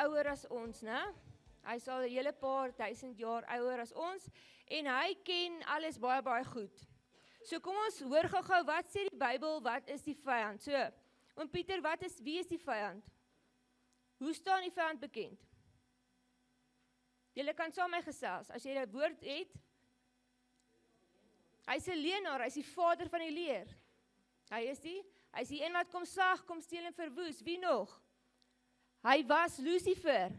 ouer as ons, né? Hy is al 'n hele paar 1000 jaar ouer as ons en hy ken alles baie baie goed. So kom ons hoor gou-gou wat sê die Bybel, wat is die vyand? So, oom Pieter, wie is die vyand? Hoe staan die vyand bekend? Julle kan saam met my gesels, as jy 'n woord het. Hy is 'n leienaar, hy is die vader van die leer. Hy is die een wat kom slag, kom steel en verwoes. Wie nog? Hy was Lucifer,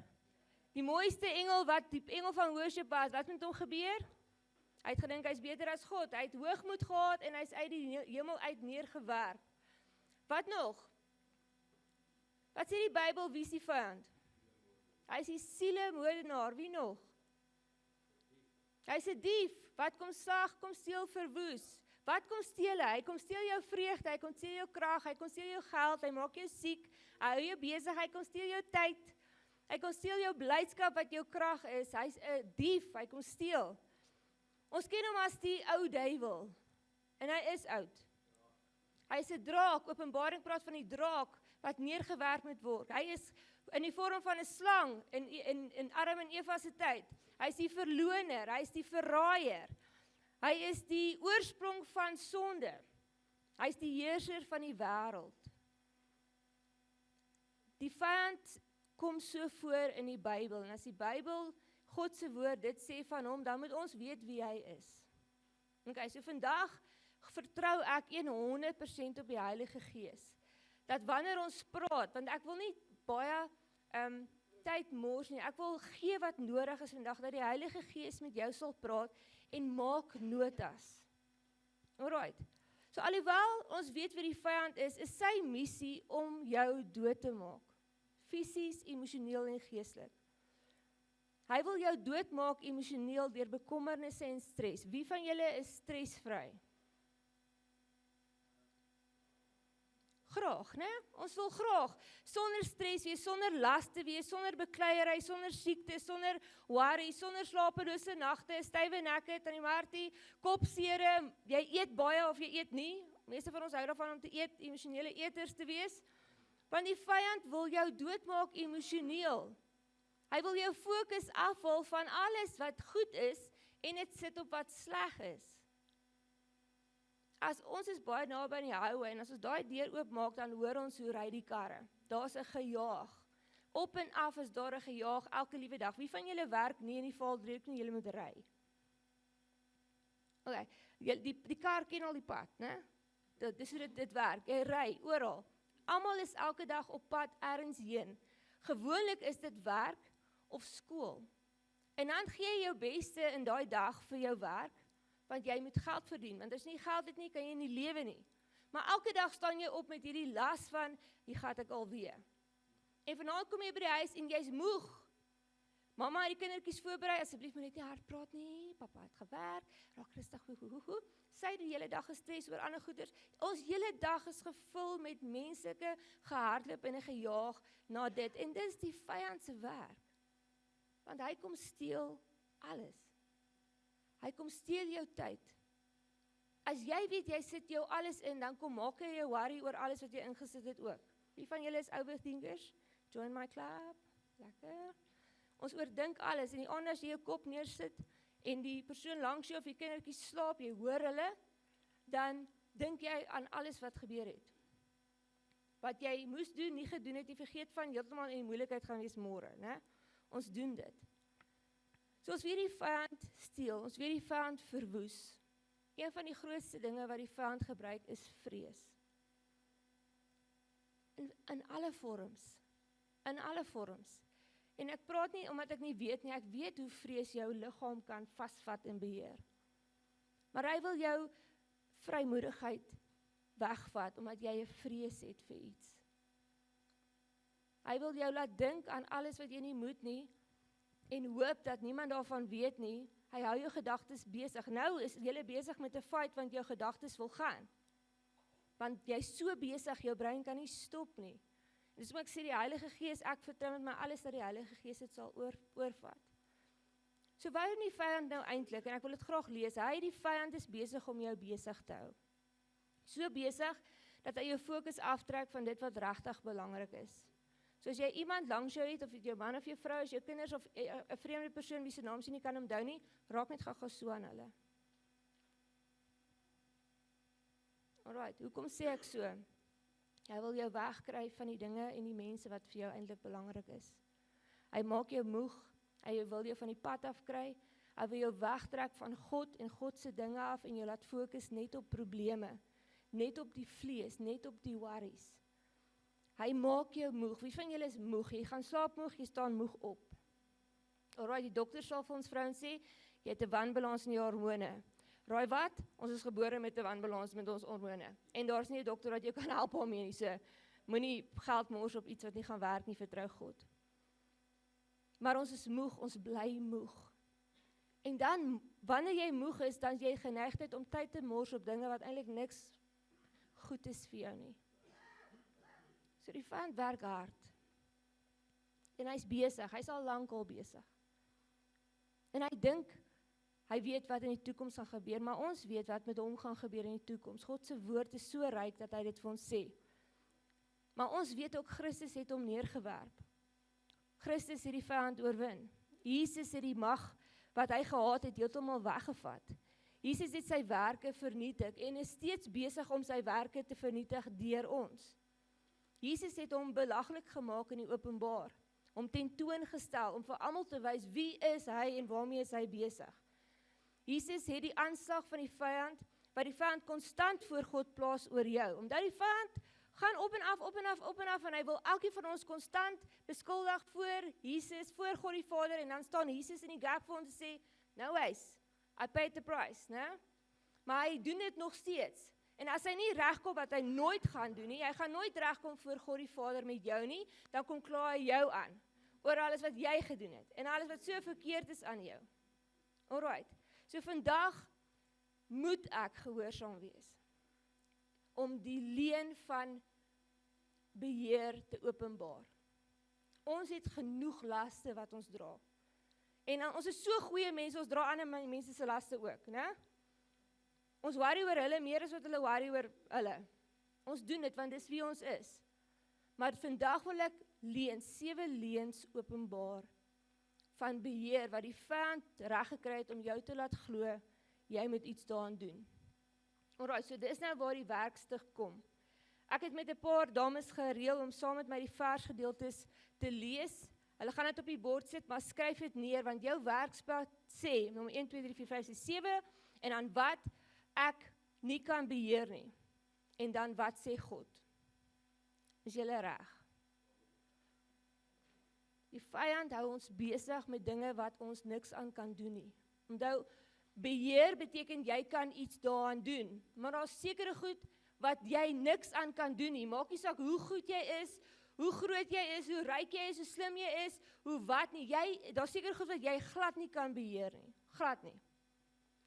die mooiste engel die engel van worship was. Wat met hom gebeur? Hy het gedink hy is beter as God. Hy het hoogmoed gehad en hy is uit die hemel uit neergewerp. Wat nog? Wat sê die Bybel, wie is die vyand? Hy is die sielemoordenaar. Wie nog? Hy is 'n dief wat kom slag, kom steel, verwoes. Wat kom steel hy? Hy kom steel jou vreugde, hy kom steel jou krag, hy kom steel jou geld, hy maak jou siek, hy hou jou besig, hy kom steel jou tyd, hy kom steel jou blydskap wat jou krag is. Hy's 'n dief, hy kom steel. Ons ken hom as die ou duiwel en hy is oud. Hy is 'n draak, Openbaring praat van die draak wat neergewerp moet word. Hy is in die vorm van 'n slang in Adam en Eva se tyd. Hy is die verloner, hy is die verraaier. Hy is die oorsprong van sonde. Hy is die heerser van die wêreld. Die vyand kom so voor in die Bybel en as die Bybel God se woord dit sê van hom, dan moet ons weet wie hy is. Okay, so vandag vertrou ek 100% op die Heilige Gees. Dat wanneer ons praat, want ek wil nie baie tyd mors nie, ek wil gee wat nodig is vandag, dat die Heilige Gees met jou sal praat en maak notas. Alright. So alhoewel ons weet wie die vyand is sy missie om jou dood te maak. Fisies, emosioneel en geestelik. Hy wil jou doodmaak emosioneel deur bekommernisse en stres. Wie van julle is stresvry? Graag, né? Ons wil graag sonder stres wees, sonder laste wees, sonder bekleierery, sonder siekte, sonder worry, sonder slapelose nagte, stywe nekke, tannie Martie, kopseere, jy eet baie of jy eet nie. Meeste van ons hou daarvan om te eet, emosionele eters te wees. Want die vyand wil jou doodmaak emosioneel. Hy wil jou fokus afhaal van alles wat goed is en dit sit op wat sleg is. As ons is baie naby aan die highway en as ons daai deur oopmaak, dan hoor ons hoe ry die karre. Daar's 'n gejaag. Op en af is daar 'n gejaag elke liewe dag. Wie van julle werk nie in die Vaaldriehoek nie, julle moet ry? Okay, die kar ken al die pad, né? Dis hoe dit werk. Jy ry oral. Almal is elke dag op pad ergens heen. Gewoonlik is dit werk of skool. En dan gee jy jou beste in daai dag vir jou werk, want jy moet geld verdien, want as jy nie geld het nie, kan jy nie lewe nie. Maar elke dag staan jy op met hierdie las van, hier gaan ek alweer. En vanaand kom jy by die huis en jy's moeg. Mamma het die kindertjies voorberei, asseblief moet net nie hard praat nie, papa het gewerk, raak rustig, sy die hele dag gestres oor ander goeders. Ons hele dag is gevul met menslike gehardloop en 'n gejaag na dit, en dis die vyand se werk. Want hy kom steel alles. Hy kom steel jou tyd. As jy weet, jy sit jou alles in, dan kom maak jy jou worry oor alles wat jy ingesit het ook. Wie van julle is overthinkers? Join my club. Lekker. Ons oordink alles, en die ander as jy jou kop neersit, en die persoon langs jou of die kindertjies slaap, jy hoor hulle, dan dink jy aan alles wat gebeur het. Wat jy moes doen, nie gedoen het, jy vergeet van heeltemal in die moeilikheid gaan wees môre, né? Ons doen dit. So ons weer die vyand steel, ons weer die vyand verwoes. Een van die grootste dinge wat die vyand gebruik is vrees. In alle vorms. In alle vorms. En ek praat nie omdat ek nie weet nie, ek weet hoe vrees jou liggaam kan vasvat en beheer. Maar hy wil jou vrymoedigheid wegvat, omdat jy 'n vrees het vir iets. Hy wil jou laat dink aan alles wat jy nie moet nie, en hoop dat niemand daarvan weet nie. Hy hou jou gedagtes besig. Nou is jy besig met 'n fight, want jou gedagtes wil gaan. Want jy's so besig, jou brein kan nie stop nie. Dis hoekom ek sê die Heilige Gees, ek vertrou met my alles dat die Heilige Gees dit sal oorvat. So waar is die vyand nou eintlik? En ek wil dit graag lees. Die vyand is besig om jou besig te hou. So besig dat hy jou fokus aftrek van dit wat regtig belangrik is. So as jy iemand langs jou het, of jou man of jou vrou, as jou kinders of 'n vreemde persoon wie se naam jy nie kan onthou nie, raak net gou so aan hulle. Alright, hoekom sê ek so? Hy wil jou wegkry van die dinge en die mense wat vir jou eintlik belangrik is. Hy maak jou moeg, hy wil jou van die pad afkry, hy wil jou wegtrek van God en God se dinge af en jou laat fokus net op probleme, net op die vlees, net op die worries. Hy maak jou moeg. Wie van julle is moeg? Jy gaan slaap moeg, jy staan moeg op. Alright, die dokter sal vir ons vrouens sê, jy het 'n wanbalans in jou hormone. Raai wat? Ons is gebore met 'n wanbalans met ons hormone. En daar's nie 'n dokter wat jou kan help daarmee nie. So moenie geld mors op iets wat nie gaan werk nie, vertrou God. Maar ons is moeg, ons bly moeg. En dan, wanneer jy moeg is, dan jy geneigtheid om tyd te mors op dinge wat eintlik niks goed is vir jou nie. So die vyand werk hard. En hy's besig, hy's al lankal besig. En hy dink, hy weet wat in die toekoms gaan gebeur, maar ons weet wat met hom gaan gebeur in die toekoms. God se woord is so ryk dat hy dit vir ons sê. Maar ons weet ook, Christus het hom neergewerp. Christus het die vyand oorwin. Jesus het die mag wat hy gehad het, heeltemal weggevat. Jesus het sy werke vernietig en is steeds besig om sy werke te vernietig deur ons. Jesus het hom belaglik gemaak in die openbaar, om tentoongestel, om vir almal te wys wie is hy en waarmee is hy besig. Jesus het die aanslag van die vyand, wat die vyand konstant voor God plaas oor jou, omdat die vyand gaan op en af, op en af, op en af, en hy wil elkeen van ons konstant beskuldig voor Jesus, voor God die Vader, en dan staan Jesus in die gap vir ons en sê, nou wys, I paid the price, né? Maar hy doen dit nog steeds. En as hy nie regkom wat hy nooit gaan doen nie, hy gaan nooit regkom voor God die Vader met jou nie, dan kom kla hy jou aan, oor alles wat jy gedoen het, en alles wat so verkeerd is aan jou. Alright, so vandag moet ek gehoorsaam wees, om die leuen van beheer te openbaar. Ons het genoeg laste wat ons dra. En ons is so goeie mense, ons dra ander mense se laste ook, né? Ons worry oor hulle meer as wat hulle worry oor hulle. Ons doen dit want dis wie ons is. Maar vandag wil ek 7 leuns openbaar van beheer wat die vyand reg gekry het om jou te laat glo, jy moet iets daaraan doen. Alright, so dis nou waar die werkstuk kom. Ek het met 'n paar dames gereël om saam met my die versgedeeltes te lees. Hulle gaan dit op die bord sit, maar skryf dit neer, want jou werkspel sê, nommer 1, 2, 3, 4, 5, 6, 7, en dan wat ek nie kan beheer nie. En dan wat sê God? Is julle reg? Die vyand hou ons besig met dinge wat ons niks aan kan doen nie. Onthou, beheer beteken jy kan iets daaraan doen, maar daar's sekere goed wat jy niks aan kan doen nie. Maak nie saak hoe goed jy is, hoe groot jy is, hoe ryk jy is, hoe slim jy is, hoe wat nie. Daar's sekere goed wat jy glad nie kan beheer nie. Glad nie.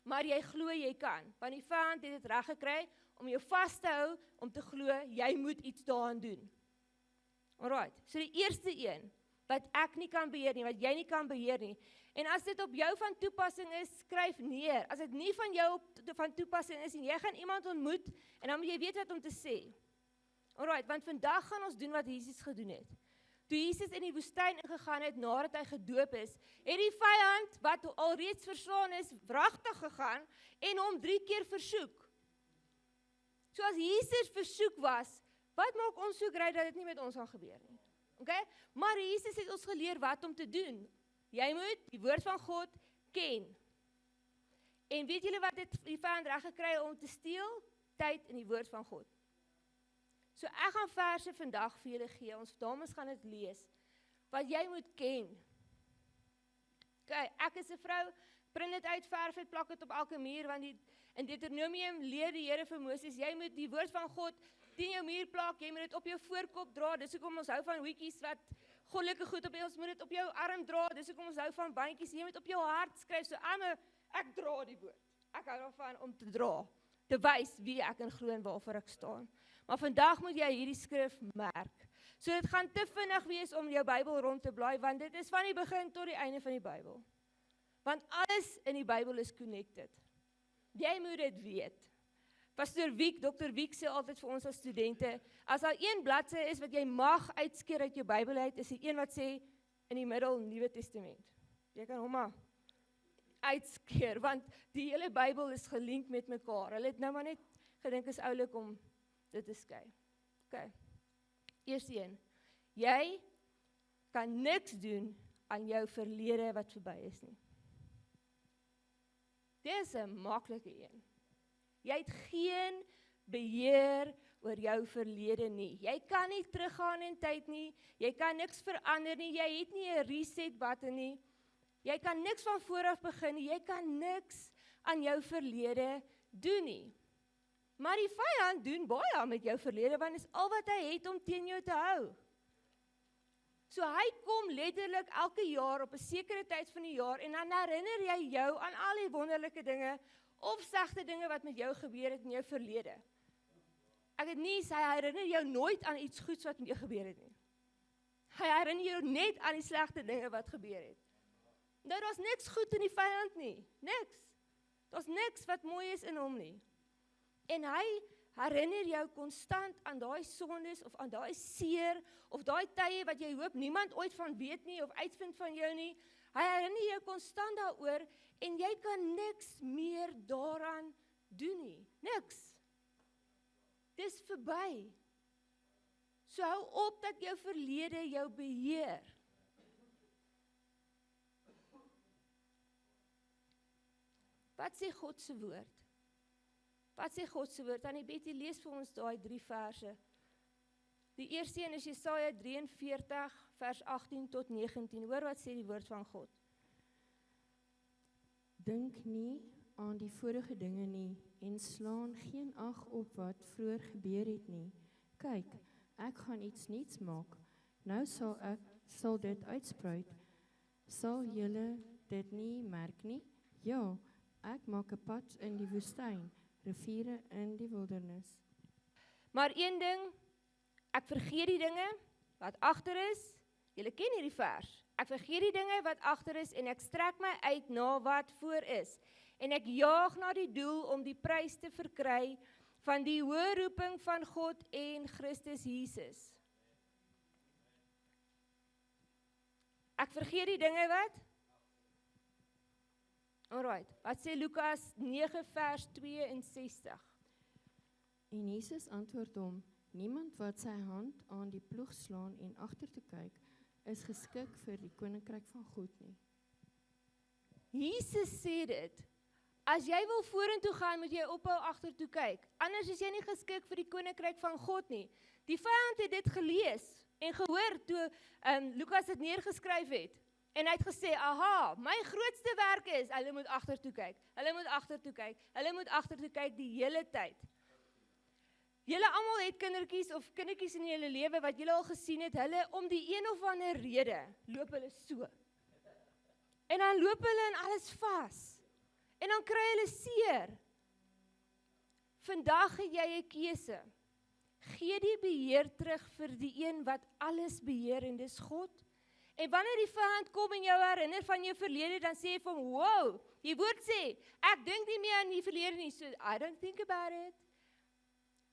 Maar jy glo jy kan, want die vyand het dit reg gekry om jou vas te hou, om te glo jy moet iets daaraan doen. Alright, so die eerste een, wat ek nie kan beheer nie, wat jy nie kan beheer nie. En as dit op jou van toepassing is, skryf neer. As dit nie van jou van toepassing is, en jy gaan iemand ontmoet, en dan moet jy weet wat om te sê. Alright, want vandag gaan ons doen wat Jesus gedoen het. Toe Jesus in die woestyn ingegaan het, nadat hy gedoop is, het die vyand, wat alreeds verslaan is, wragtig gegaan, en hom 3 keer versoek. So as Jesus versoek was, wat maak ons so great dat dit nie met ons gaan gebeur nie? Okay? Maar Jesus het ons geleer wat om te doen. Jy moet die woord van God ken. En weet julle wat die vyand reg gekry om te steel? Tyd in die woord van God. So ek gaan verse vandag vir julle gee, ons dames gaan dit lees, wat jy moet ken. Okay, ek is 'n vrou, print dit uit, verf dit, plak dit op elke muur, want in Deuteronomium leer die Here vir Moses, jy moet die woord van God teen jou muur plak, jy moet dit op jou voorkop dra, dis hoekom ons hou van hoedjies wat goddelike goed op, ons moet dit op jou arm dra, dis hoekom ons hou van bandjies, jy moet op jou hart skryf, so ek dra die woord, ek hou daarvan om te dra, te wys wie ek in glo en waarvoor ek staan. Maar vandag moet jy hierdie skrif merk. So dit gaan te vinnig wees om jou Bybel rond te blaai, want dit is van die begin tot die einde van die Bybel. Want alles in die Bybel is connected. Jy moet dit weet. Pastor Wiek, Dr. Wiek sê altyd vir ons as studente, as daar een bladsy is wat jy mag uitskeer uit jou Bybel uit, is die een wat sê in die middel Nuwe Testament. Jy kan hom maar uitskeer, want die hele Bybel is gelink met mekaar. Hulle het nou maar net gedink is oulik om dit te skei. Okay. Eerste een. Jy kan niks doen aan jou verlede wat verby is nie. Dit is 'n maklike een. Jy het geen beheer oor jou verlede nie. Jy kan nie teruggaan in tyd nie. Jy kan niks verander nie. Jy het nie 'n reset button nie. Jy kan niks van voor af begin nie. Jy kan niks aan jou verlede doen nie. Maar die vyand doen baie met jou verlede, want dit is al wat hy het om teen jou te hou. So hy kom letterlik elke jaar op 'n sekere tyd van die jaar en dan herinner jy jou aan al die wonderlike dinge of slegte dinge wat met jou gebeur het in jou verlede. Ek het nie sê hy herinner jou nooit aan iets goeds wat met jou gebeur het nie. Hy herinner jou net aan die slegte dinge wat gebeur het. Nou, daar's niks goed in die vyand nie. Niks. Daar's niks wat mooi is in hom nie. En hy herinner jou konstant aan daai sondes of aan daai seer of daai tye wat jy hoop niemand ooit van weet nie of uitvind van jou nie. Hy herinner jou konstant daaroor en jy kan niks meer daaraan doen nie. Niks. Dis verby. So hou op dat jou verlede jou beheer. Wat sê God se woord? Wat sê God se woord? Tannie Betty lees vir ons daai 3 verse. Die eerste een is Jesaja 43 vers 18 tot 19. Hoor wat sê die woord van God. Dink nie aan die vorige dinge nie en slaan geen ag op wat vroeër gebeur het nie. Kyk, ek gaan iets nuuts maak. Nou sal dit uitspruit. Sal julle dit nie merk nie? Ja, ek maak 'n pad in die woestyn, riviere in die wildernis. Maar een ding, ek vergeet die dinge wat agter is. Julle ken hierdie vers. Ek vergeet die dinge wat agter is en ek strek my uit na wat voor is. En ek jaag na die doel om die prys te verkry van die hoë roeping van God en Christus Jesus. Ek vergeet die dinge wat? Alright, wat sê Lukas 9 vers 62? En Jesus antwoord hom, niemand wat sy hand aan die ploeg slaan en agter te kyk, is geskik vir die koninkryk van God nie. Jesus sê dit. As jy wil vorentoe gaan, moet jy ophou agtertoe kyk. Anders is jy nie geskik vir die koninkryk van God nie. Die vyand het dit gelees en gehoor toe Lukas dit neergeskryf het. En hy het gesê, aha, my grootste werk is, hulle moet agtertoe kyk. Hulle moet agtertoe kyk. Hulle moet agtertoe kyk die hele tyd. Julle almal het kindertjies in julle lewe wat julle al gesien het, hulle om die een of ander rede loop hulle so. En dan loop hulle en alles vas. En dan kry hulle seer. Vandag het jy 'n keuse. Gee die beheer terug vir die een wat alles beheer en dis God. En wanneer die vyand kom en jou herinner van jou verlede, dan sê jy vir hom, wow, die woord sê, ek dink nie meer aan die verlede nie, so I don't think about it.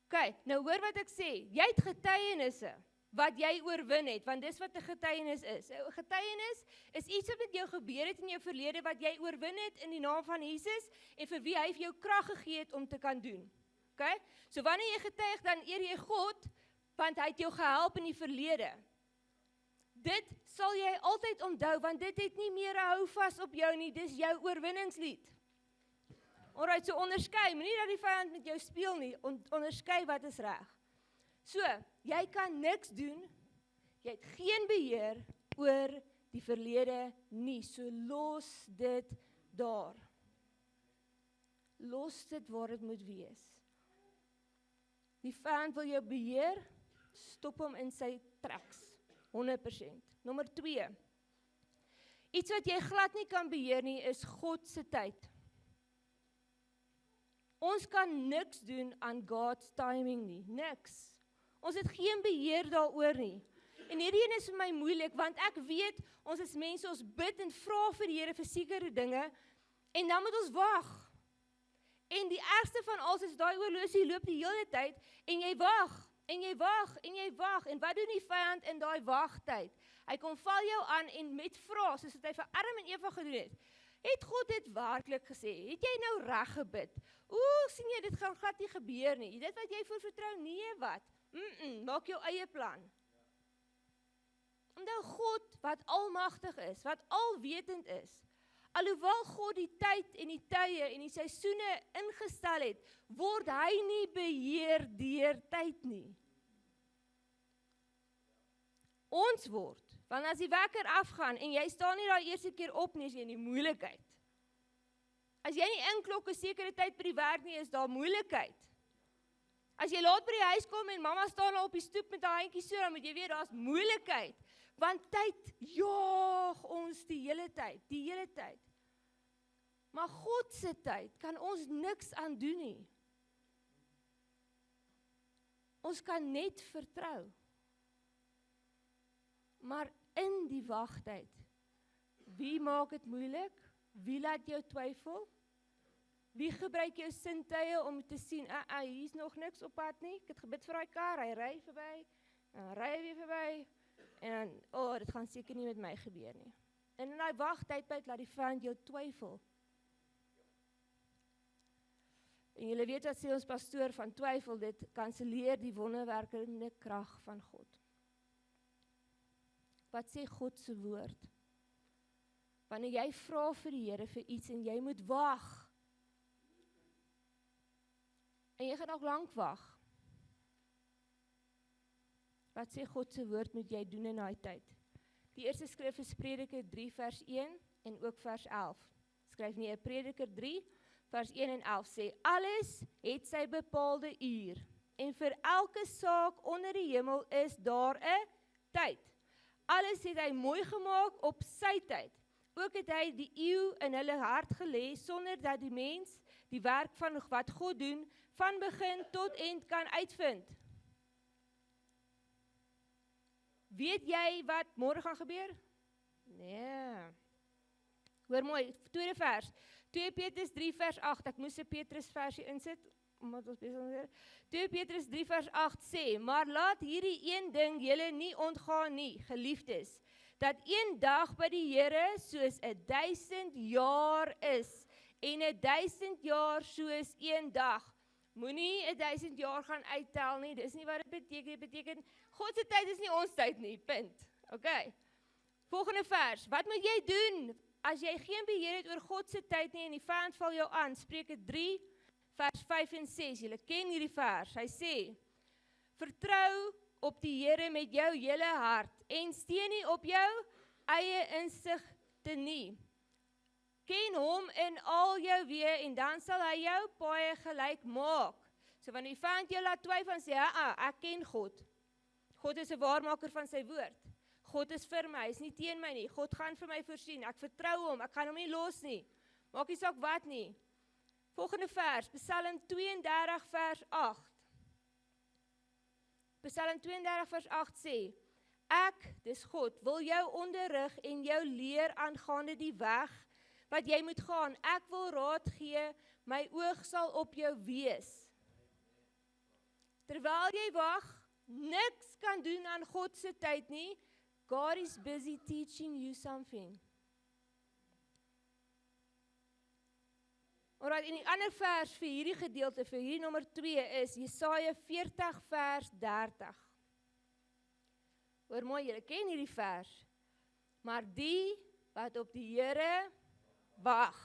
Okay, nou hoor wat ek sê, jy het getuienisse wat jy oorwin het, want dis wat 'n getuienis is. 'n Getuienis is iets wat met jou gebeur het in jou verlede, wat jy oorwin het in die naam van Jesus, en vir wie hy vir jou krag gegee het om te kan doen. Okay? So wanneer jy getuig, dan eer jy God, want hy het jou gehelp in die verlede. Dit sal jy altyd onthou, want dit het nie meer 'n hou vas op jou nie, dis jou oorwinningslied. Alright, so onderskei, moenie dat die vyand met jou speel nie, onderskei wat is reg. So, jy kan niks doen, jy het geen beheer oor die verlede nie, so los dit daar. Los dit waar dit moet wees. Die vyand wil jou beheer, stop hom in sy tracks, 100%. Nommer 2, iets wat jy glad nie kan beheer nie, is God se tyd. Ons kan niks doen aan God's timing nie, niks. Ons het geen beheer daaroor nie. En hierdie een is vir my moeilik, want ek weet, ons is mense, ons bid en vra vir die Here vir sekere dinge, en dan moet ons wag. En die ergste van alles is daai oorlosie loop die hele tyd en jy wag, en jy wag, en jy wag. En wat doen die vyand in daai wagtyd? Hy kom val jou aan en met vrae, soos wat hy vir Adam en Eva gedoen het. Het God dit werklik gesê? Het jy nou reg gebid? Sien jy, dit gaan glad nie gebeur nie. Dit wat jy voor vertrou, nee wat? Maak jou eie plan. Omdat God wat almagtig is, wat alwetend is, alhoewel God die tyd en die tye en die seisoene ingestel het, word hy nie beheer deur tyd nie. Ons word, want as die wekker afgaan en jy staan nie daai eerste keer op nie, is jy in die moeilikheid. As jy nie inklok 'n sekere tyd by die werk nie, is daar moeilikheid. As jy laat by die huis kom en mamma staan al op die stoep met haar handjie so, dan moet jy weet daar's moeilikheid. Want tyd jaag ons die hele tyd. Maar God se tyd kan ons niks aan doen nie. Ons kan net vertrou. Maar in die wagtyd, wie maak dit moeilik? Wie laat jou twyfel? Wie gebruik jou sintuie om te sien, hier's nog niks op pad nie, ek het gebid vir daai kar, hy ry verby, en ry hy weer verby, en dan, dit gaan seker nie met my gebeur nie. En in daai wagtydperk laat die vyand jou twyfel. En julle weet wat sê ons pastoor van twyfel, dit kanselleer die wonderwerkende krag van God. Wat sê God se woord? Wanneer jy vra vir die Here vir iets en jy moet wag, en jy gaan nog lank wag, wat sê God se woord moet jy doen in daai tyd? Die eerste skrif is Prediker 3 vers 1 en ook vers 11. Skryf nie, Prediker 3 vers 1 en 11 sê, alles het sy bepaalde uur, en vir elke saak onder die hemel is daar 'n tyd. Alles het hy mooi gemaak op sy tyd. Ook het hy die eeu in hulle hart gelê, sonder dat die mens die werk van wat God doen, van begin tot eind kan uitvind. Weet jy wat môre gaan gebeur? Nee. Hoor mooi, tweede vers. 2 Petrus 3 vers 8, ek moes 'n Petrus versie insit, omdat ons besig is. 2 Petrus 3 vers 8 sê, maar laat hierdie een ding julle nie ontgaan nie, geliefdes, dat een dag by die Here soos 1000 jaar is, en 1000 jaar soos een dag. Moenie 1000 jaar gaan uittel nie, dis nie wat dit beteken. Dit beteken, God se tyd is nie ons tyd nie, punt. Okay. Volgende vers, wat moet jy doen as jy geen beheer het oor God se tyd nie en die vyand val jou aan? Spreuke 3 vers 5 en 6, julle ken hierdie vers. Hy sê, vertrou op die Here met jou hele hart en steun nie op jou eie insigte nie. Ken hom in al jou weë en dan sal hy jou paaie gelyk maak. So wanneer die vyand jou laat twyfel en sê, ek ken God. God is 'n waarmaker van sy woord. God is vir my, hy is nie teen my nie. God gaan vir my voorsien. Ek vertrou hom, ek gaan hom nie los nie. Maak nie saak wat nie. Volgende vers, Psalm 32 vers 8. Psalm 32 vers 8 sê, ek, dis God, wil jou onderrig en jou leer aangaande die weg wat jy moet gaan. Ek wil raad gee, my oog sal op jou wees. Terwyl jy wag, niks kan doen aan God se tyd nie. God is busy teaching you something. Alright, en die ander vers vir hierdie gedeelte, vir hierdie nommer 2 is Jesaja 40 vers 30. Hoor mooi, julle ken hierdie vers. Maar die wat op die Here wag,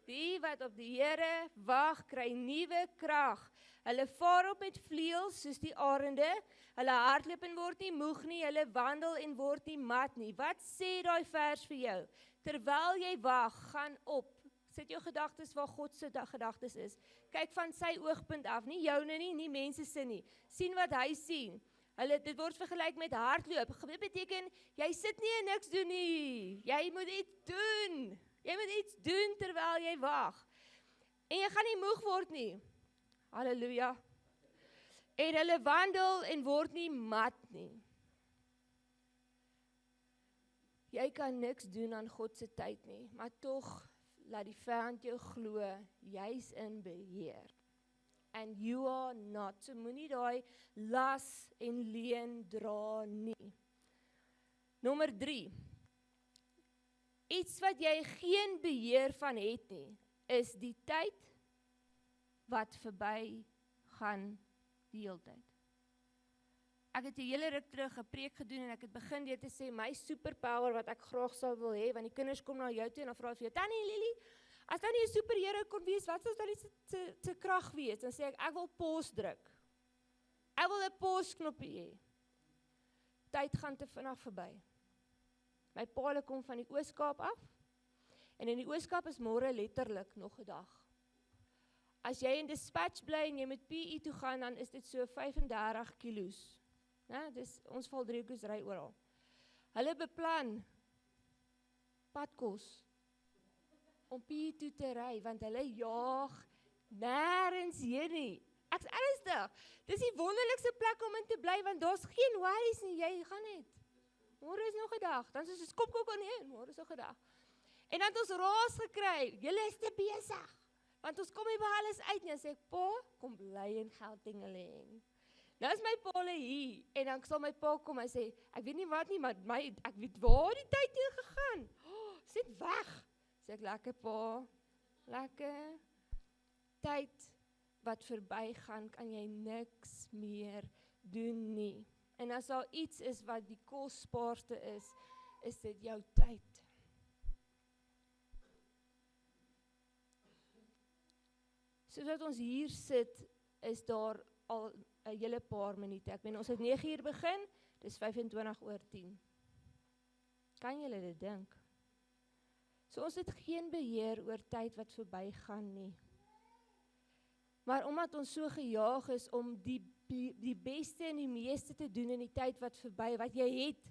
die wat op die Here wag, kry nuwe krag. Hulle vaar op met vleuels soos die arende, hulle hardloop en word nie moeg nie, hulle wandel en word nie mat nie. Wat sê daai vers vir jou? Terwyl jy wag, gaan op. Sit jou gedagtes waar God se gedagtes is. Kyk van sy oogpunt af, nie joune nie, nie mense se nie. Sien wat hy sien. Dit word vergelyk met hardloop. Dit beteken, jy sit nie en niks doen nie. Jy moet iets doen. Jy moet iets doen terwyl jy wag. En jy gaan nie moeg word nie. Halleluja. En hulle wandel en word nie mat nie. Jy kan niks doen aan God se tyd nie, maar tog laat die vyand jou glo, jy's in beheer. And you are not. So moenie daai las en leen dra nie. Nommer 3. Iets wat jy geen beheer van het nie, is die tyd wat verby gaan die hele tyd. Ek het 'n hele ruk terug 'n preek gedoen en ek het begin deur te sê my superpower wat ek graag sou wil hê, want die kinders kom na jou toe en dan vra hulle vir jou, Tannie Lily, as dan nie 'n superhero kon wees, wat sou dan se krag wees? Dan sê ek wil pause druk. Ek wil 'n pause knoppie hê. Tyd gaan te vinnig verby. My paal kom van die Oos-Kaap af. En in die Oos-Kaap is môre letterlik nog 'n dag. As jy in Dispatch bly en jy met PE toe gaan, dan is dit so 35 kilos. Nou, dis ons valdriehoekers ry oral. Hulle beplan padkos om PE toe te ry, want hulle jaag nêrens heen nie. Ek's ernstig. Dis die wonderlikste plek om in te bly, want daar's geen worries nie, jy gaan net. Môre is nog 'n dag, dan is dit skop aan nie, môre is nog 'n dag. En dan het ons raas gekry, julle is te besig, want ons kom nie by alles uit nie, en sê ek, pa, kom bly in Gauteng. Nou is my pa hier, en dan sal my pa kom en sê, ek weet nie wat nie, maar ek weet waar die tyd heen gegaan. Oh, sit weg. Sê ek, lekker pa, lekker. Tyd wat verby gaan, kan jy niks meer doen nie. En as daar iets is wat die kosbaarste is dit jou tyd. Soos ons hier sit, is daar al 'n hele paar minute. Ek meen, ons het 9:00 begin, dis 10:25. Kan julle dit dink? So ons het geen beheer oor tyd wat verbygaan nie. Maar omdat ons so gejaag is om die beste en die meeste te doen in die tyd wat verby, wat jy het,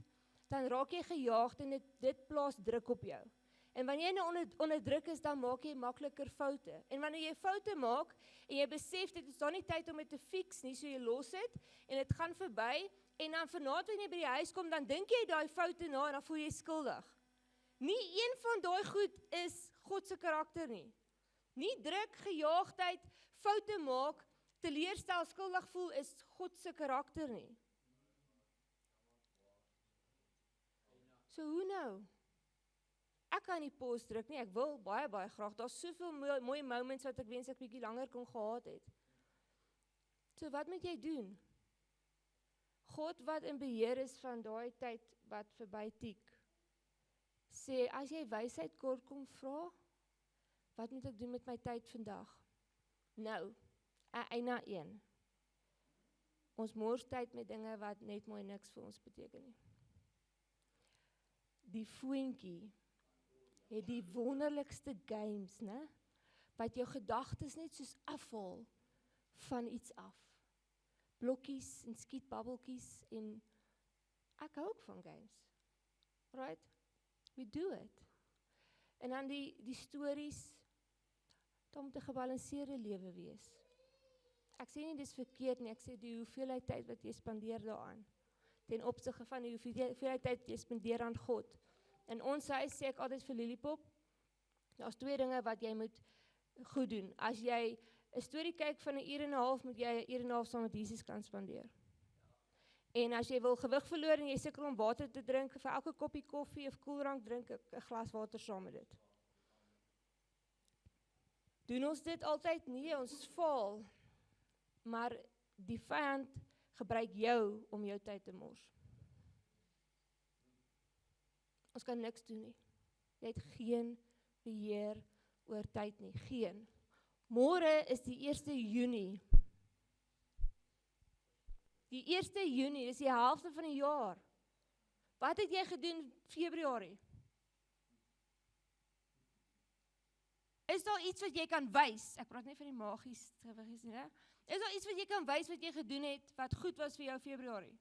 dan raak jy gejaagd en dit plaas druk op jou. En wanneer jy nou onder druk is, dan maak jy makliker foute. En wanneer jy foute maak, en jy besef, dit is dan nie tyd om dit te fix nie, so jy los het, en dit gaan verby, en dan vanaand wanneer jy by die huis kom, dan dink jy daai foute na, en dan voel jy skuldig. Nie een van daai goed is God se karakter nie. Nie druk, gejaagdheid, foute maak, teleurstel, skuldig voel, is God se karakter nie. So hoe nou? Ek kan nie pause druk nie, ek wil baie graag, daar's soveel mooi moments wat ek wens ek bietjie langer kon gehad het. So wat moet jy doen? God wat in beheer is van daai tyd wat verby tik, sê, as jy wysheid kort kom vra, wat moet ek doen met my tyd vandag? Nou, eina 1. Ons mors tyd met dinge wat net mooi niks vir ons beteken nie. Die voentjie het die wonderlikste games, né? Wat jou gedagtes net soos afval van iets af. Blokkies en skietbabbeltjies en ek hou ook van games. Right? We do it. En dan die stories, daar moet 'n gebalanseerde lewe wees. Ek sê nie dis verkeerd nie, ek sê die hoeveelheid tyd wat jy spandeer daaraan, ten opsigte van die hoeveelheid tyd wat jy spandeer aan God. In ons huis sê ek altyd vir Lilipop, daar's 2 dinge wat jy moet goed doen. As jy 'n storie kyk van 'n uur en 'n half, moet jy 'n uur en 'n half saam met Jesus kan spandeer. En as jy wil gewig verloor en jy sukkel om water te drink, vir elke koppie koffie of koeldrank drink 'n glas water saam met dit. Doen ons dit altyd? Nee, ons faal. Maar die vyand gebruik jou om jou tyd te mors. Ons kan niks doen nie. Jy het geen beheer oor tyd nie. Geen. Môre is die 1 Junie. Die 1 Junie, dis die helfte van die jaar. Wat het jy gedoen Februarie? Is daar iets wat jy kan wys? Ek praat nie van die magies gewees nie, hè? Is daar iets wat jy kan wys wat jy gedoen het wat goed was vir jou Februarie?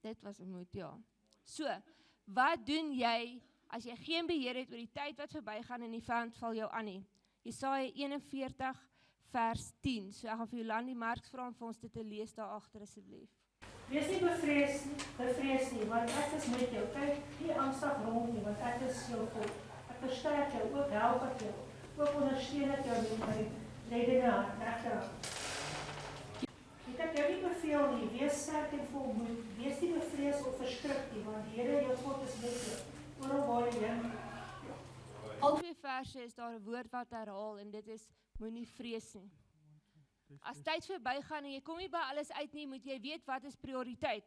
Dit was 'n moed, ja. So, wat doen jy as jy geen beheer het oor die tyd wat verbygaan en die vyand val jou aan nie? Jesaja 41 vers 10. So ek gaan vir Jolandi Marx vra om vir ons dit te lees daar agter asseblief. Wees nie bevrees nie, want ek is met jou. Kyk, nie angstig rond nie, want ek is jou God. Ek versterk jou, ook help ek jou. Ook ondersteun ek jou met my reddende regterhand. Ek het jou nie beveel nie, wees sterk en vol moed. Wees nie bevrees of verskrik nie, want die Here jou God is met jou. Oral waar jy heen. Al 2 verse is daar 'n woord wat herhaal en dit is moenie vrees nie. As tyd verbygaan en jy kom nie by alles uit nie, moet jy weet wat is prioriteit.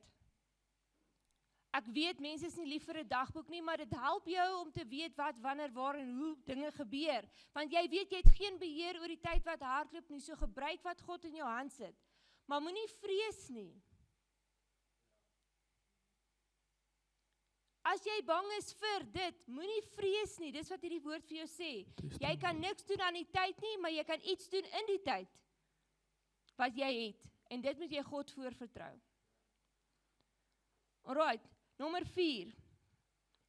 Ek weet mense is nie lief vir 'n dagboek nie, maar dit help jou om te weet wat, wanneer, waar en hoe dinge gebeur. Want jy weet jy het geen beheer oor die tyd wat hardloop nie, so gebruik wat God in jou hand sit. Maar moenie vrees nie. As jy bang is vir dit, moenie vrees nie. Dis wat hierdie woord vir jou sê. Jy kan niks doen aan die tyd nie, maar jy kan iets doen in die tyd wat jy het. En dit moet jy God voor vertrou. Alright, nommer 4.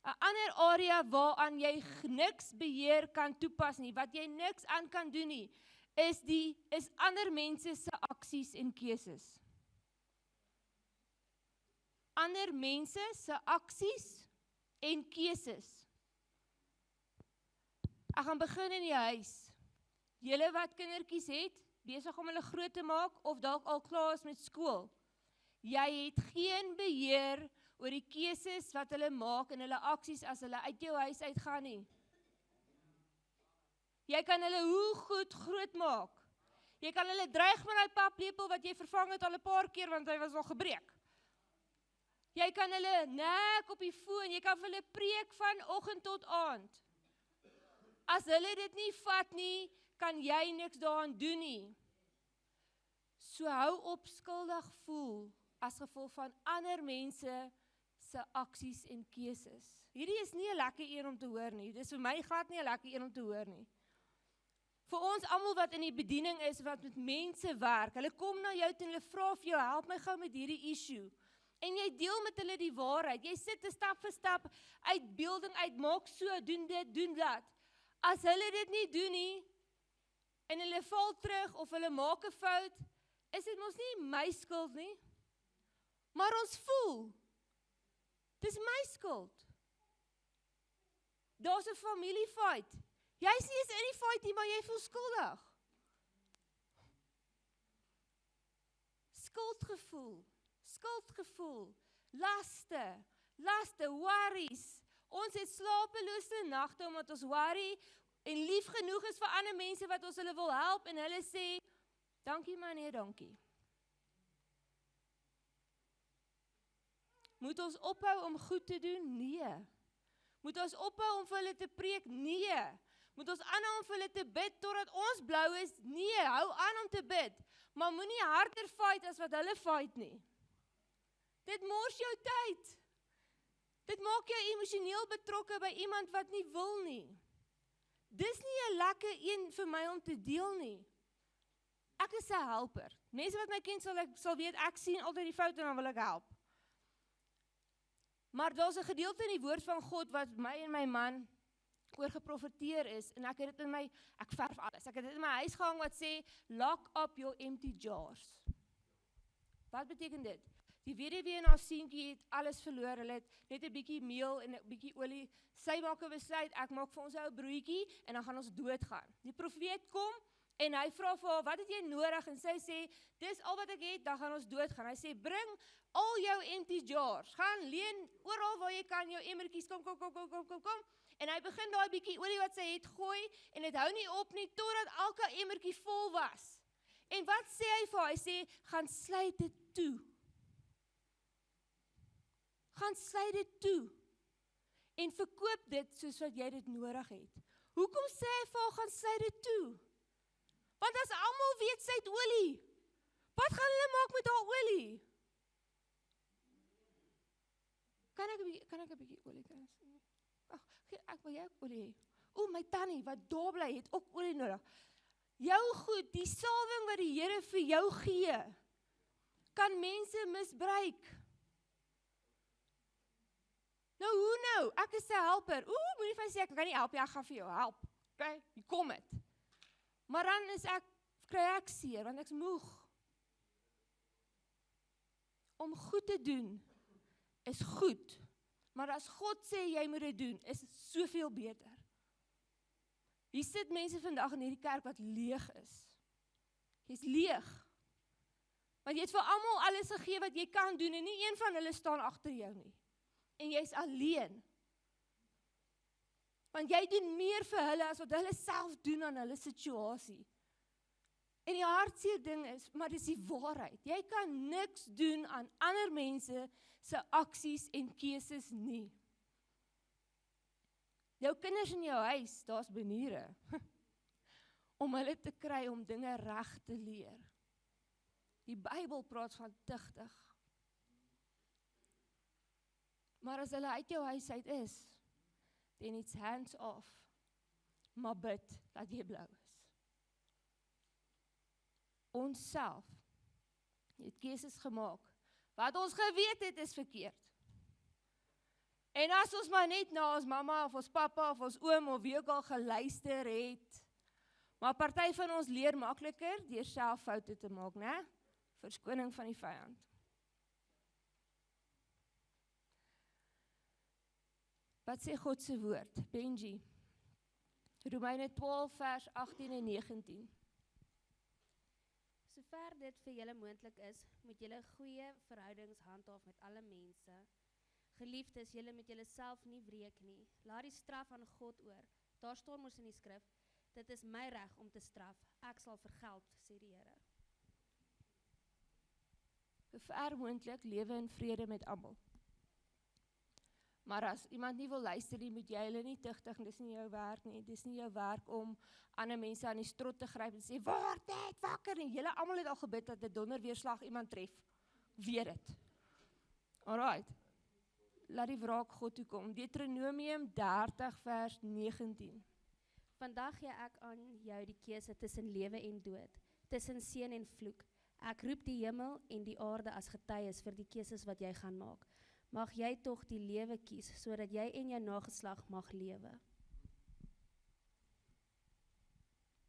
'n Ander area waaraan jy niks beheer kan toepas nie, wat jy niks aan kan doen nie, is ander mense se aksies en keuses. Ander mense se aksies en keuses. Ek gaan begin in die huis. Julle wat kindertjies het, besig om hulle groot te maak of dalk al klaar is met skool. Jy het geen beheer oor die keuses wat hulle maak en hulle aksies as hulle uit jou huis uitgaan nie. Jy kan hulle hoe goed groot maak. Jy kan hulle dreig met daai paplepel wat jy vervang het al 'n paar keer want hy was al gebreek. Jy kan hulle nek op die foon, jy kan vir hulle preek van oggend tot aand. As hulle dit nie vat nie, kan jy niks daaraan doen nie. So hou op skuldig voel as gevolg van ander mense se aksies en keuses. Hierdie is nie 'n lekker een om te hoor nie. Dis vir my glad nie 'n lekker een om te hoor nie. Vir ons almal wat in die bediening is, wat met mense werk, hulle kom na jou toe en hulle vra vir jou, help my gou met hierdie issue. En jy deel met hulle die waarheid. Jy sit 'n stap vir stap uitbeelding uit, maak so, doen dit, doen dat. As hulle dit nie doen nie, en hulle val terug of hulle maak 'n fout, is dit mos nie my skuld nie. Maar ons voel, dis my skuld. Daar's 'n familiefight. Jy's nie eens in die fight nie, maar jy voel skuldig. Skuldgevoel, laste, worries. Ons het slapelose nagte omdat ons worry en lief genoeg is vir ander mense wat ons hulle wil help en hulle sê, dankie maar nee, dankie. Moet ons ophou om goed te doen? Nee. Moet ons ophou om vir hulle te preek? Nee. Moet ons aanhou om vir hulle te bid totdat ons blou is? Nee, hou aan om te bid. Maar moenie harder fight as wat hulle fight nie. Dit mors jou tyd. Dit maak jou emosioneel betrokke by iemand wat nie wil nie. Dis nie 'n lekker een vir my om te deel nie. Ek is 'n helper. Mense wat my ken sal weet, ek sien altyd die foute en dan wil ek help. Maar daar's 'n gedeelte in die woord van God wat my en my man oor geprofeteer is, en ek het dit ek verf alles. Ek het dit in my huis gehang wat sê, lock up your empty jars. Wat beteken dit? Die weduwee en haar seentjie het alles verloor, hulle het net 'n bietjie meel en 'n bietjie olie. Sy maak 'n besluit, ek maak vir ons 'n broodjie en dan gaan ons doodgaan. Die profeet kom en hy vra vir haar, wat het jy nodig? En sy sê, dis al wat ek het, dan gaan ons doodgaan. Hy sê, bring al jou empty jars, gaan leen oral waar jy kan, jou emmertjies, kom. En hy begin daai bietjie olie wat sy het gooi, en dit hou nie op nie, totdat elke emmertjie vol was. En wat sê hy vir haar? Hy sê, gaan sluit dit toe. Gaan sluit dit toe. En verkoop dit soos wat jy dit nodig het. Hoekom sê hy vir haar, gaan sluit dit toe? Want as almal weet sy het olie, wat gaan hulle maak met haar olie? Kan ek 'n bietjie olie kry? Ag, ek wil jy ook olie hê. O, my tannie wat daar bly het ook olie nodig. Jou goed, die salwing wat die Here vir jou gee, kan mense misbruik. Nou, hoe nou? Ek is 'n helper. Moenie vir my sê, ek kan nie help nie, ek gaan vir jou help. Okay, hier kom dit. Maar dan kry ek seer, want ek's moeg. om goed te doen is goed, maar as God sê jy moet dit doen, is dit soveel beter. Hier sit mense vandag in hierdie kerk wat leeg is. Jy's leeg. Want jy het vir almal alles gegee wat jy kan doen en nie een van hulle staan agter jou nie. En jy's alleen. Want jy doen meer vir hulle as wat hulle self doen aan hulle situasie. En die hartseer ding is, maar dis die waarheid. Jy kan niks doen aan ander mense se aksies en keuses nie. Jou kinders in jou huis, daar's maniere om hulle te kry om dinge reg te leer. Die Bybel praat van tugtig. Maar as hulle uit jou huis uit is, then it's hands off. Maar bid dat jy blou is. Ons self het keuses gemaak. Wat ons geweet het is verkeerd. En as ons maar net na ons mamma of ons pappa of ons oom of wie ook al geluister het, maar party van ons leer makliker deur self foute te maak, né? Verskoning van die vyand. Wat sê God se woord? Benji. Romeine 12 vers 18 en 19. Sover dit vir julle moontlik is, moet julle goeie verhoudings handhaaf met alle mense. Geliefdes, julle moet julle self nie wreek nie. Laat die straf aan God oor. Daar staan mos in die skrif, dit is my reg om te straf. Ek sal vergeld, sê die Here. Sover moontlik lewe in vrede met almal. Maar as iemand nie wil luister nie, moet jy hulle nie tugtig, dis nie jou werk nie. Dis nie jou werk om ander mense aan die strot te gryp en sê, word net wakker nie. Julle almal het al gebid dat 'n donderweerslag iemand tref. Weet dit. Alright. Laat die wraak God toe kom. Deuteronomium 30 vers 19. Vandag gee ek aan jou die keuse tussen lewe en dood, tussen seën en vloek. Ek roep die hemel en die aarde as getuies vir die keuses wat jy gaan maak. Mag jy tog die lewe kies, sodat jy en jou nageslag mag lewe.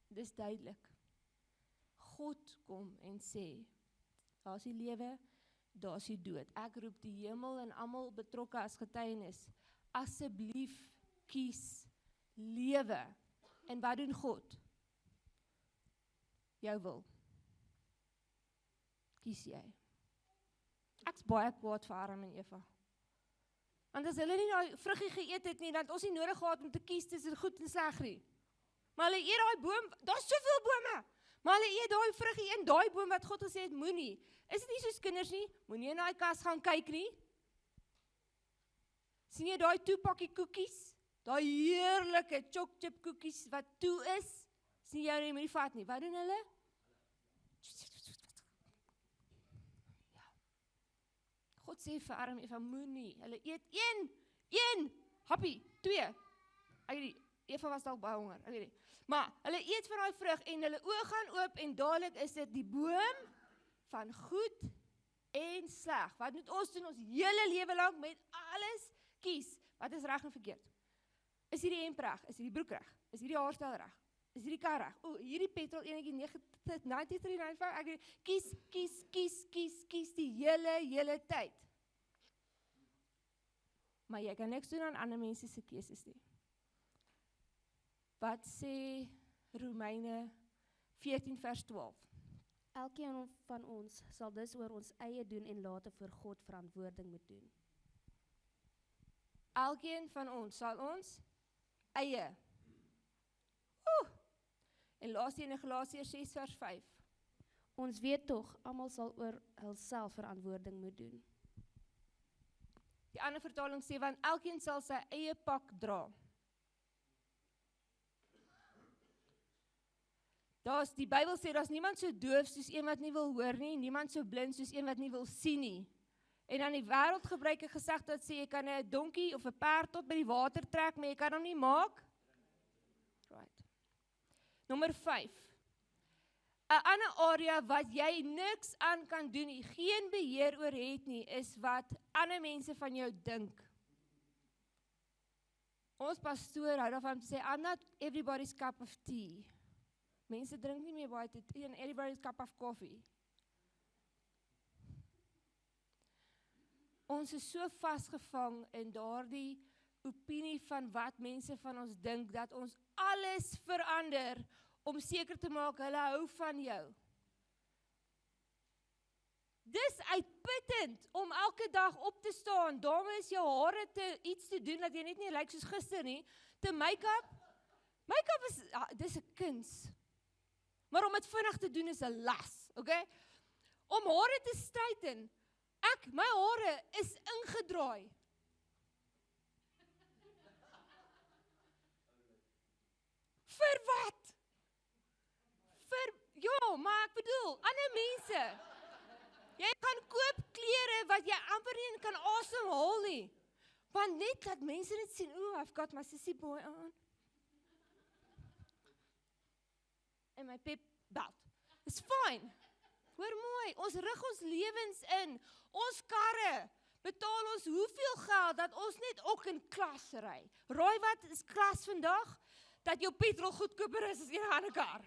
Dis duidelik. God kom en sê, daar's die lewe, daar's die dood. Ek roep die hemel en almal betrokke as getuienis. Asseblief kies lewe. En wat doen God? Jou wil. Kies jy. Ek's baie kwaad vir Adam en Eva. Want as hulle nie daai vruggie geëet het nie, dan het ons nie nodig gehad om te kies tussen goed en sleg nie. Maar hulle eet daai boom, daar's soveel bome. Maar hulle eet daai vruggie en daai boom wat God gesê het moenie. Is dit nie soos kinders nie? Moenie in daai kas gaan kyk nie. Sien jy daai toepakkie koekies? Daai heerlike choc-chip koekies wat toe is? Sien jy nie, moenie vat nie. Wat doen hulle? God sê vir Adam en Eva, moenie, hulle eet een, happie, 2. Eva was dalk baie honger, ek weet nie. Maar hulle eet van daai vrug en hulle oë gaan oop en dadelik is dit die boom van goed en sleg. Wat moet ons doen ons hele lewe lank met alles kies? Wat is reg en verkeerd? Is hierdie hemp reg? Is hierdie broek reg? Is hierdie haarstyl reg? Is hierdie kar reg? O, hierdie petrol enetjie 93.95. Ek kies die hele tyd. Maar jy kan niks doen aan ander mense se keuses nie. Wat sê Romeine 14 vers 12? Elkeen van ons sal dus oor ons eie doen en late voor God verantwoording moet doen. Elkeen van ons sal ons eie. En laaste in Galasiërs 6 vers 5. Ons weet tog, almal sal oor hulself verantwoording moet doen. Die ander vertaling sê, want elkeen sal sy eie pak dra. Die Bybel sê, daar's niemand so doof soos een wat nie wil hoor nie, niemand so blind soos een wat nie wil sien nie. En dan die wêreld gebruik 'n gesegde dat sê, jy kan 'n donkie of 'n perd tot by die water trek, maar jy kan hom nie maak. Right. Nommer 5. 'n ander area wat jy niks aan kan doen nie, geen beheer oor het nie, is wat ander mense van jou dink. Ons pastoor hou daarvan om te sê, I'm not everybody's cup of tea. Mense drink nie meer baie tee en everybody's cup of coffee. Ons is so vasgevang in daardie opinie van wat mense van ons dink, dat ons alles verander om seker te maak hulle hou van jou. Dis uitputtend om elke dag op te staan, dames, jou hare iets te doen, dat jy net nie lyk soos gister nie, te make-up. Make-up is, dis 'n kuns. Maar om dit vinnig te doen is 'n las, okay? Om hare te straighten, my hare is ingedraai. Vir wat? Ja, maar ek bedoel, ander mense. Jy kan koop klere wat jy amper nie kan asemhaal nie. Want net dat mense net sien, I've got my sissy boy on. En my pep belt. It's fine. Hoor mooi, ons rig ons lewens in. Ons karre betaal ons hoeveel geld dat ons net ook in klas ry. Raai wat is klas vandag? Dat jou petrol goedkoper is as 'n ander kar.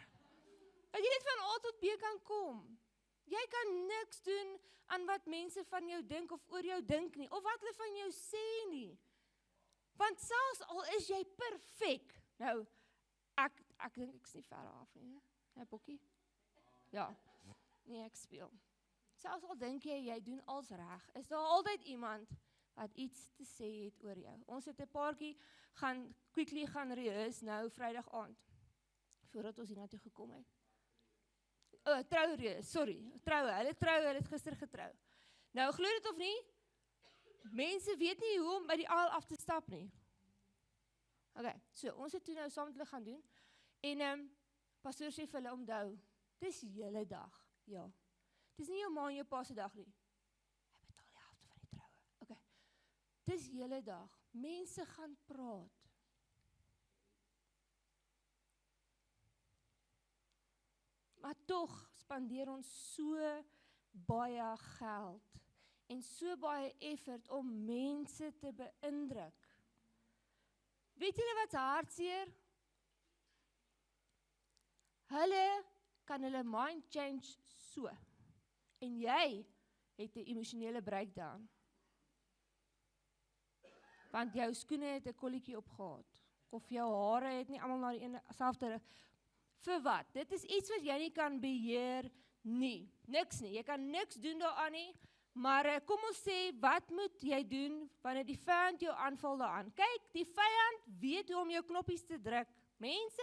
Dat jy net van A tot B kan kom. Jy kan niks doen aan wat mense van jou dink of oor jou dink nie, of wat hulle van jou sê nie. Want selfs al is jy perfek, nou, ek dink ek's nie ver af nie, hè, Bokkie? Ja, nee, ek speel. Selfs al dink jy doen alles reg, is daar altyd iemand wat iets te sê het oor jou. Ons het 'n paartjie quickly gaan rehearse nou Vrydag aand, voordat ons hiernatoe gekom het. Troureus, sorry, hulle het gister getrou. Nou, glo dit of nie, mense weet nie hoe om by die aal af te stap nie. Okay, so, ons het toe nou saam met hulle gaan doen, en pastoor sê vir hulle onthou, dis julle dag, ja. Dis nie jou ma en jou pa se dag nie. Hy betaal die helfte van die troue. Okay, dis julle dag, mense gaan praat. Maar tog spandeer ons so baie geld en so baie effort om mense te beïndruk. Weet julle wat hartseer? Hulle kan hulle mind change so. En jy het 'n emosionele breakdown. Want jou skoene het 'n kolletjie opgehad. Of jou hare het nie almal na die selfde. Vir wat? Dit is iets wat jy nie kan beheer nie. Niks nie. Jy kan niks doen daaraan nie. Maar kom ons sê, wat moet jy doen wanneer die vyand jou aanval daaraan? Kyk, die vyand weet hoe om jou knoppies te druk. Mense,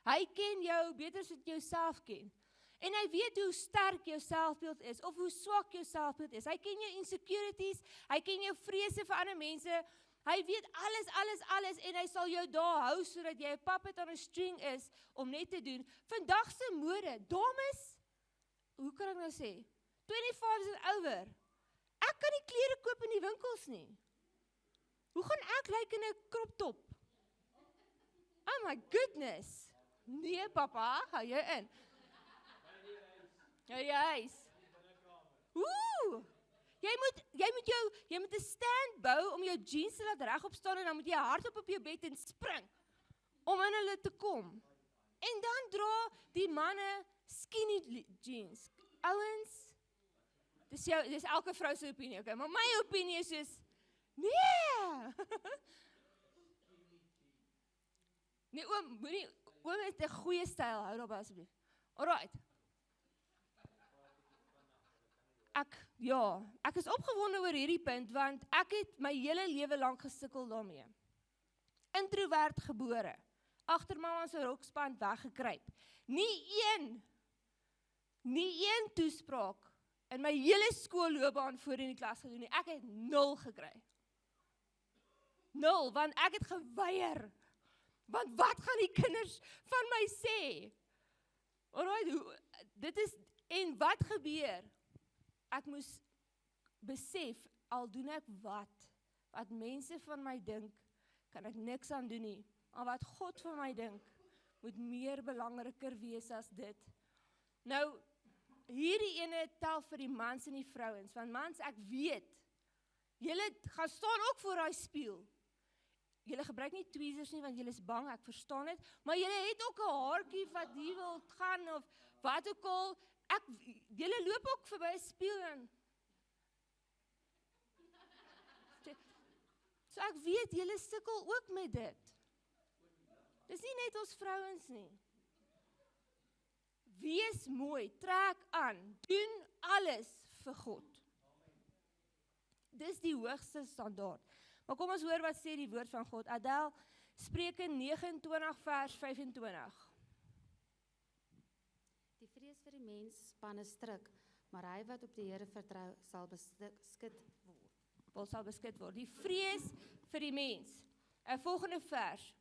hy ken jou beter as wat jy jouself ken. En hy weet hoe sterk jou selfbeeld is, of hoe swak jou selfbeeld is. Hy ken jou insecurities, hy ken jou vrese vir ander mense. Hy weet alles, en hy sal jou daar hou, sodat jy 'n puppet on a string is, om net te doen. Vandag se mode, dames, hoe kan ek nou sê, 25 is over. Ek kan nie klere koop in die winkels nie. Hoe gaan ek lyk in 'n crop top? Oh my goodness. Nee, papa, hou jou in. Ja, juis. Jy moet 'n stand bou om jou jeans te laat regop staan, en dan moet jy hardop op jou bed en spring om in hulle te kom. En dan dra die manne skinny jeans. Ouens, dis elke vrou se opinie, okay? Maar my opinie is soos, nee. Nee, oom het 'n goeie styl, hou daarby asseblief. Alright. Ek is opgewonde oor hierdie punt, want ek het my hele lewe lank gesukkel daarmee. Introvert gebore, agter mamma se rokspand weggekruip. Nie een toespraak in my hele skoolloopbaan voor in die klas gedoen nie. Ek het 0 gekry. 0, want ek het geweier. Want wat gaan die kinders van my sê? Alright, en wat gebeur? Ek moes besef, al doen ek wat mense van my dink, kan ek niks aan doen nie. Maar wat God van my dink, moet meer belangriker wees as dit. Nou, hierdie ene tel vir die mans en die vrouens, want mans, ek weet, julle gaan staan ook voor daai spieël. Julle gebruik nie tweezers nie, want julle is bang, ek verstaan dit, maar julle het ook 'n haartjie wat hier wil gaan, of wat ook al. Julle loop ook verby 'n spieël en So ek weet, julle sukkel ook met dit. Dis nie net ons vrouens nie. Wees mooi, trek aan, doen alles vir God. Dis die hoogste standaard. Maar kom ons hoor wat sê die woord van God. Adel, Spreuke 29 vers 25. Die vrees vir die mens span 'n stryk, maar hy wat op die Here vertrou, sal beskik word. Sal beskik word. Die vrees vir die mens. 'n Volgende vers.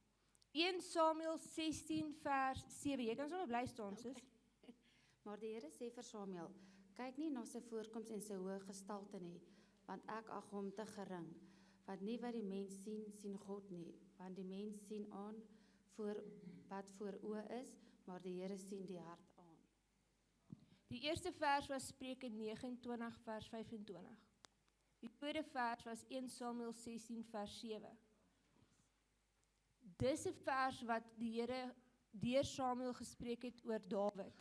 1 Samuel 16 vers 7. Jy kan sommer bly staan, sis. Maar die Here sê vir Samuel, kyk nie na sy voorkoms en sy hoë gestalte nie, want ek ag hom te gering. Want nie wat die mens sien, sien God nie, want die mens sien aan wat voor oë is, maar die Here sien die hart aan. Die eerste vers was Spreuke 29 vers 25. Die tweede vers was 1 Samuel 16 vers 7. Dis 'n vers wat die Here deur Samuel gespreek het oor Dawid.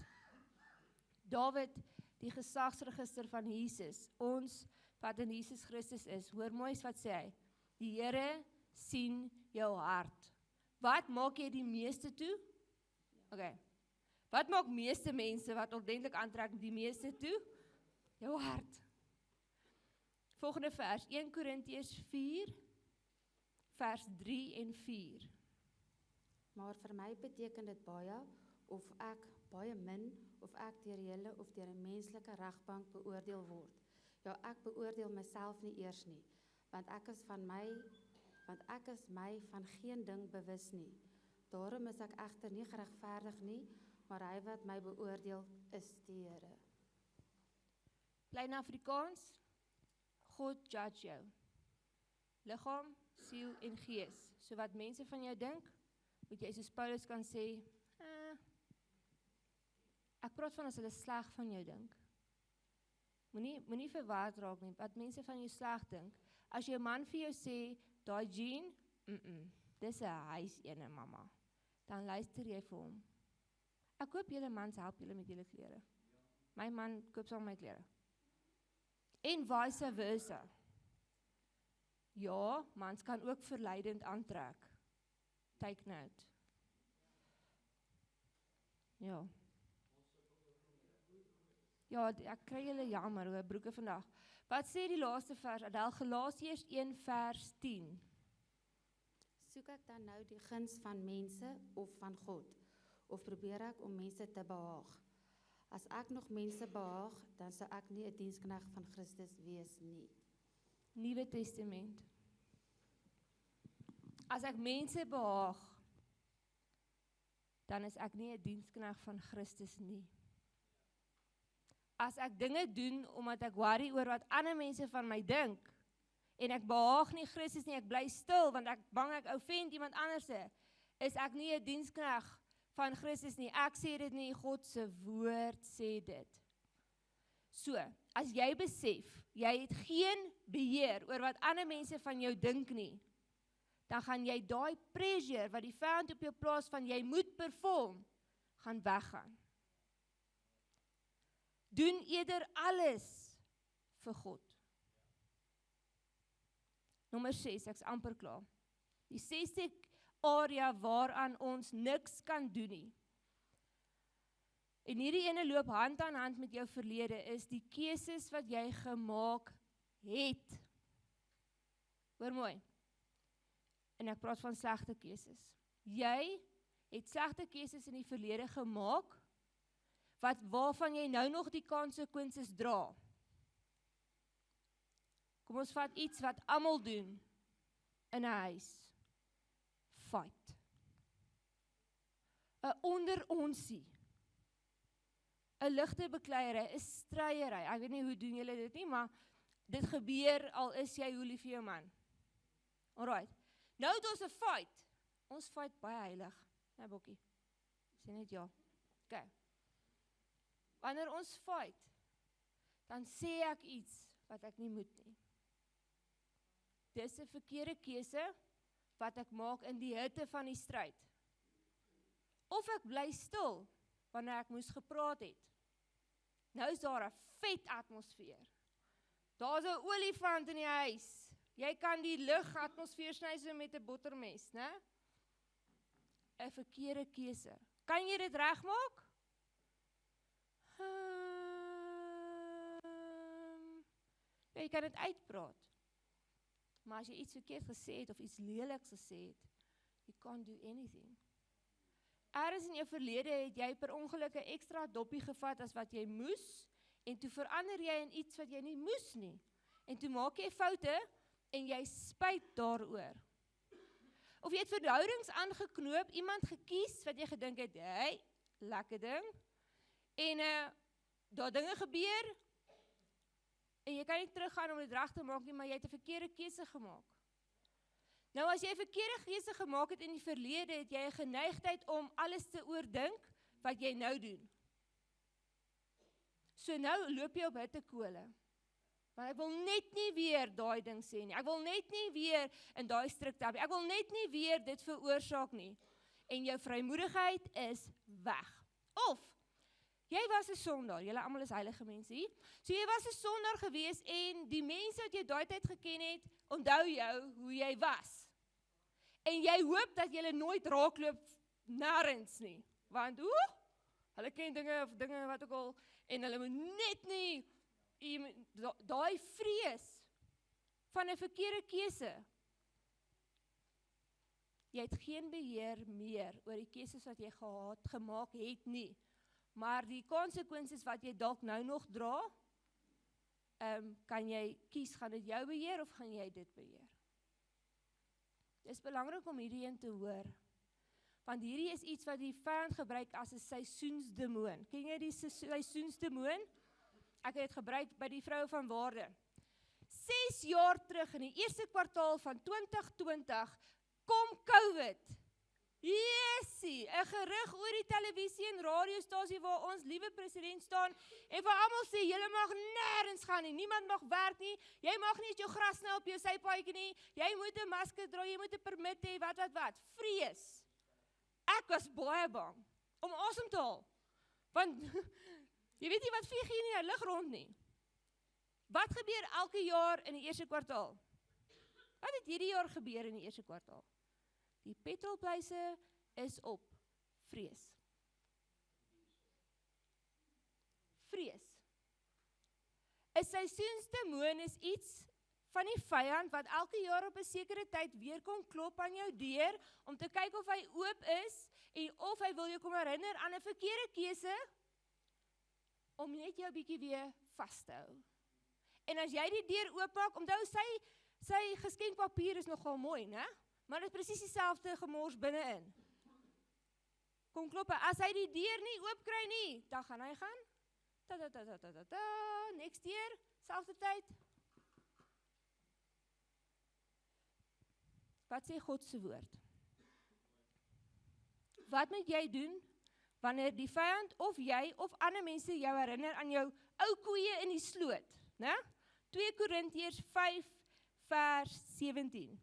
Dawid, die gesagsregister van Jesus, ons wat in Jesus Christus is. Hoor mooi wat sê hy. Die Here sien jou hart. Wat maak jy die meeste toe? Okay. Wat maak meeste mense wat ordentlik aantrek die meeste toe? Jou hart. Volgende vers, 1 Korintiërs 4, vers 3 en 4. Maar vir my beteken dit baie, of ek baie min, of ek deur julle of deur 'n menslike regbank beoordeel word. Ja, ek beoordeel myself nie eers nie, want ek is my van geen ding bewus nie. Daarom is ek egter nie geregverdig nie, maar hy wat my beoordeel is die Here. Plain Afrikaans, God judge jou. Liggaam, siel en gees. So wat mense van jou dink, moet jy soos Paulus kan sê, ek praat van as hulle sleg van jou dink. Moenie verward raak nie, wat mense van jou sleg dink. As jou man vir jou sê, daai jean, dis 'n huis ene mamma, dan luister jy vir hom. Ek hoop julle mans help julle met julle klere. My man koop saam my klere. En vice versa. Ja, mans kan ook verleidend aantrek. Take note. Ja. Ja, ek kry julle jammer oor broeke vandag. Wat sê die laaste vers? Adel, Galasiërs 1 vers 10. Soek ek dan nou die guns van mense of van God? Of probeer ek om mense te behaag? As ek nog mense behaag, dan sou ek nie 'n diensknegt van Christus wees nie. Nuwe Testament. As ek mense behaag, dan is ek nie 'n diensknegt van Christus nie. As ek dinge doen omdat ek worry oor wat ander mense van my dink, en ek behaag nie Christus nie, ek bly stil, want ek bang ek offend iemand anderse, is ek nie 'n diensknegt van Christus nie. Ek sê dit nie, God se woord sê dit. So, as jy besef, jy het geen beheer oor wat ander mense van jou dink nie, dan gaan jy daai pressure wat die vyand op jou plaas van jy moet perform, gaan weggaan. Doen eerder alles vir God. Nommer 6, ek's amper klaar. Die 6ste area waaraan ons niks kan doen nie. En hierdie ene loop hand aan hand met jou verlede, is die keuses wat jy gemaak het. Hoor mooi. En ek praat van slegte keuses. Jy het slegte keuses in die verlede gemaak, waarvan jy nou nog die konsekwensies dra. Kom ons vat iets wat almal doen in 'n huis. Fight. 'n onderonsie. 'n ligte bekleierery, 'n stryery. Ek weet nie hoe doen julle dit nie, maar dit gebeur al is jy hoe lief vir jou man. Alright. Nou het ons 'n fight. Ons fight baie heilig. Nee, bokkie. Sê net ja. Okay. Wanneer ons fight, dan sê ek iets wat ek nie moet nie. Dis 'n verkeerde keuse wat ek maak in die hitte van die stryd. Of ek bly stil wanneer ek moes gepraat het. Nou is daar 'n vet atmosfeer. Daar's 'n olifant in die huis. Jy kan die lugatmosfeer sny so met 'n bottermes, né? 'n Verkeerde keuse. Kan jy dit regmaak? Ja, jy kan dit uitpraat. Maar as jy iets verkeerd gesê het of iets leliks gesê het, you can't do anything. Ergens in jou verlede het jy per ongeluk 'n ekstra doppie gevat as wat jy moes, en toe verander jy in iets wat jy nie moes nie. En toe maak jy foute, en jy spyt daaroor. Of jy het verhoudings aangeknoop, iemand gekies, wat jy gedink het, hey, lekker ding, en daar dinge gebeur, en jy kan nie teruggaan om dit reg te maak nie, maar jy het 'n verkeerde keuse gemaak. Nou as jy 'n verkeerde keuse gemaak het in die verlede, het jy 'n geneigtheid om alles te oordink wat jy nou doen. So nou loop jy op hittekole. Want ek wil net nie weer daai ding sê nie. Ek wil net nie weer in daai struik tap nie. Ek wil net nie weer dit veroorsaak nie. En jou vrymoedigheid is weg. Of jy was 'n sondaar. Julle almal is heilige mense hier. So jy was 'n sondaar gewees en die mense wat jy daai tyd geken het, onthou jou hoe jy was. En jy hoop dat jy nooit raakloop nêrens nie. Want hulle ken dinge of dinge wat ook al en hulle moet net nie daai vrees van 'n verkeerde keuse. Jy het geen beheer meer oor die keuses wat jy gemaak het nie. Maar die konsekwensies wat jy dalk nou nog dra, kan jy kies, gaan dit jou beheer of gaan jy dit beheer? Dit is belangrik om hierdie een te hoor. Want hierdie is iets wat die vyand gebruik as 'n seisoensdemoon. Ken jy die seisoensdemoon? Ek het dit gebruik by die vroue van waarde. 6 jaar terug in die eerste kwartaal van 2020 kom COVID. Yesie, 'n gerug oor die televisie en radiostasie waar ons liewe president staan en vir almal sê, julle mag nêrens gaan nie, niemand mag werk nie, jy mag nie jou gras sny op jou sypaadjie nie, jy moet 'n masker dra, jy moet 'n permit hê, wat, vrees. Ek was baie bang om asem te haal, want jy weet nie wat vlieg hier in die lug rond nie. Wat gebeur elke jaar in die eerste kwartaal? Wat het hierdie jaar gebeur in die eerste kwartaal? Die petrolpryse is op. Vrees. Vrees. 'n Seisoensdemoon is iets van die vyand wat elke jaar op 'n sekere tyd weer kom klop aan jou deur om te kyk of hy oop is en of hy wil jou kom herinner aan 'n verkeerde keuse om net jou bietjie weer vas te hou. En as jy die deur oopmaak, onthou sy geskenkpapier is nogal mooi, né? Maar dit is presies dieselfde gemors binne-in. Kom klop, as hy die deur nie oopkry nie, dan gaan hy gaan. Next year, selfde tyd. Wat sê God se woord? Wat moet jy doen wanneer die vyand of jy of ander mense jou herinner aan jou ou koeie in die sloot, né? 2 Korintiërs 5 vers 17.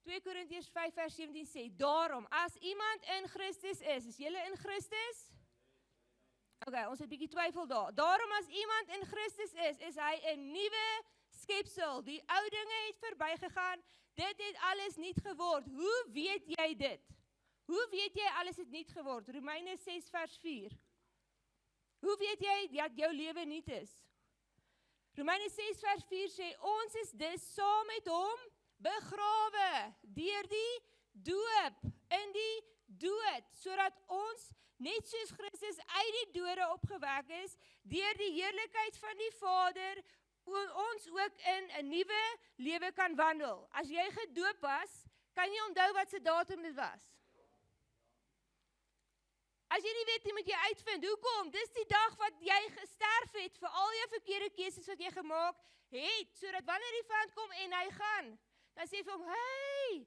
2 Korintiërs 5 vers 17 sê, daarom, as iemand in Christus is julle in Christus? Okay, ons het 'n bietjie twyfel daar. Daarom as iemand in Christus is hy 'n nuwe skepsel. Die ou dinge het verbygegaan, dit het alles nuut geword. Hoe weet jy dit? Hoe weet jy alles het nuut geword? Romeine 6 vers 4. Hoe weet jy dat jou lewe nuut is? Romeine 6 vers 4 sê, ons is dus saam met hom begrawe deur die doop in die dood, sodat ons net soos Christus uit die dode opgewek is, deur die heerlikheid van die Vader, ons ook in 'n nuwe lewe kan wandel. As jy gedoop was, kan jy onthou wat se datum dit was? As jy nie weet nie, moet jy uitvind, hoekom? Dis die dag wat jy gesterf het vir al jou verkeerde keuses wat jy gemaak het, sodat wanneer die vyand kom en hy gaan, dan sê vir hom, hey,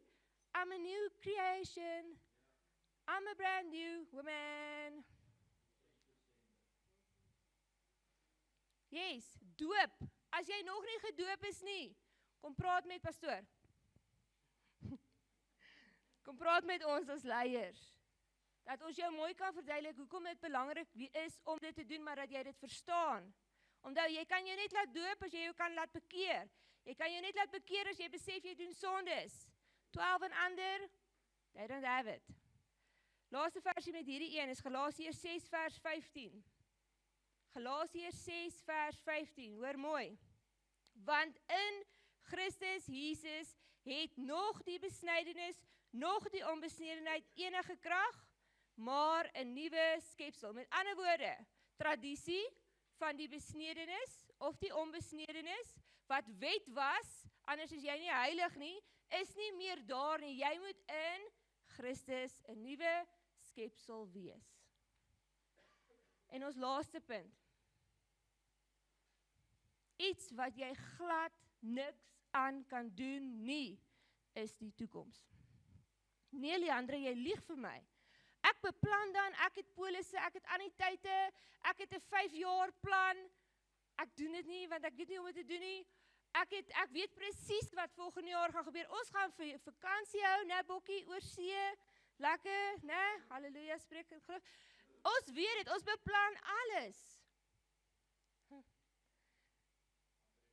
I'm a new creation, I'm a brand new woman. Yes, doop. As jy nog nie gedoop is nie, kom praat met pastoor. Kom praat met ons as leiers. Dat ons jou mooi kan verduidelik hoekom dit belangrik is om dit te doen, maar dat jy dit verstaan. Onthou, jy kan jou net laat doop as jy jou kan laat bekeer. Jy kan jou net laat bekeer as jy besef jy doen sondes. 12 en ander, they don't have it. Laaste versie met hierdie een is Galasiërs 6 vers 15. Galasiërs 6 vers 15, hoor mooi. Want in Christus Jesus het nog die besnydenis, nog die onbesnedenheid enige krag, maar 'n nuwe skepsel. Met ander woorde, tradisie van die besnedenis of die onbesnedenis, wat wet was, anders is jy nie heilig nie, is nie meer daar nie. Jy moet in Christus 'n nuwe skepsel wees. En ons laaste punt. Iets wat jy glad niks aan kan doen nie, is die toekoms. Nee, Leandre, jy lieg vir my. Ek beplan dan, ek het polisse, ek het anniteite, ek het 'n 5 jaar plan. Ek doen dit nie, want ek weet nie hoe om dit te doen nie. Ek weet presies wat volgende jaar gaan gebeur. Ons gaan vir vakansie hou, né, Bokkie, oor see. Lekker, né? Halleluja, spreek en geloof. Ons weet dit, ons beplan alles.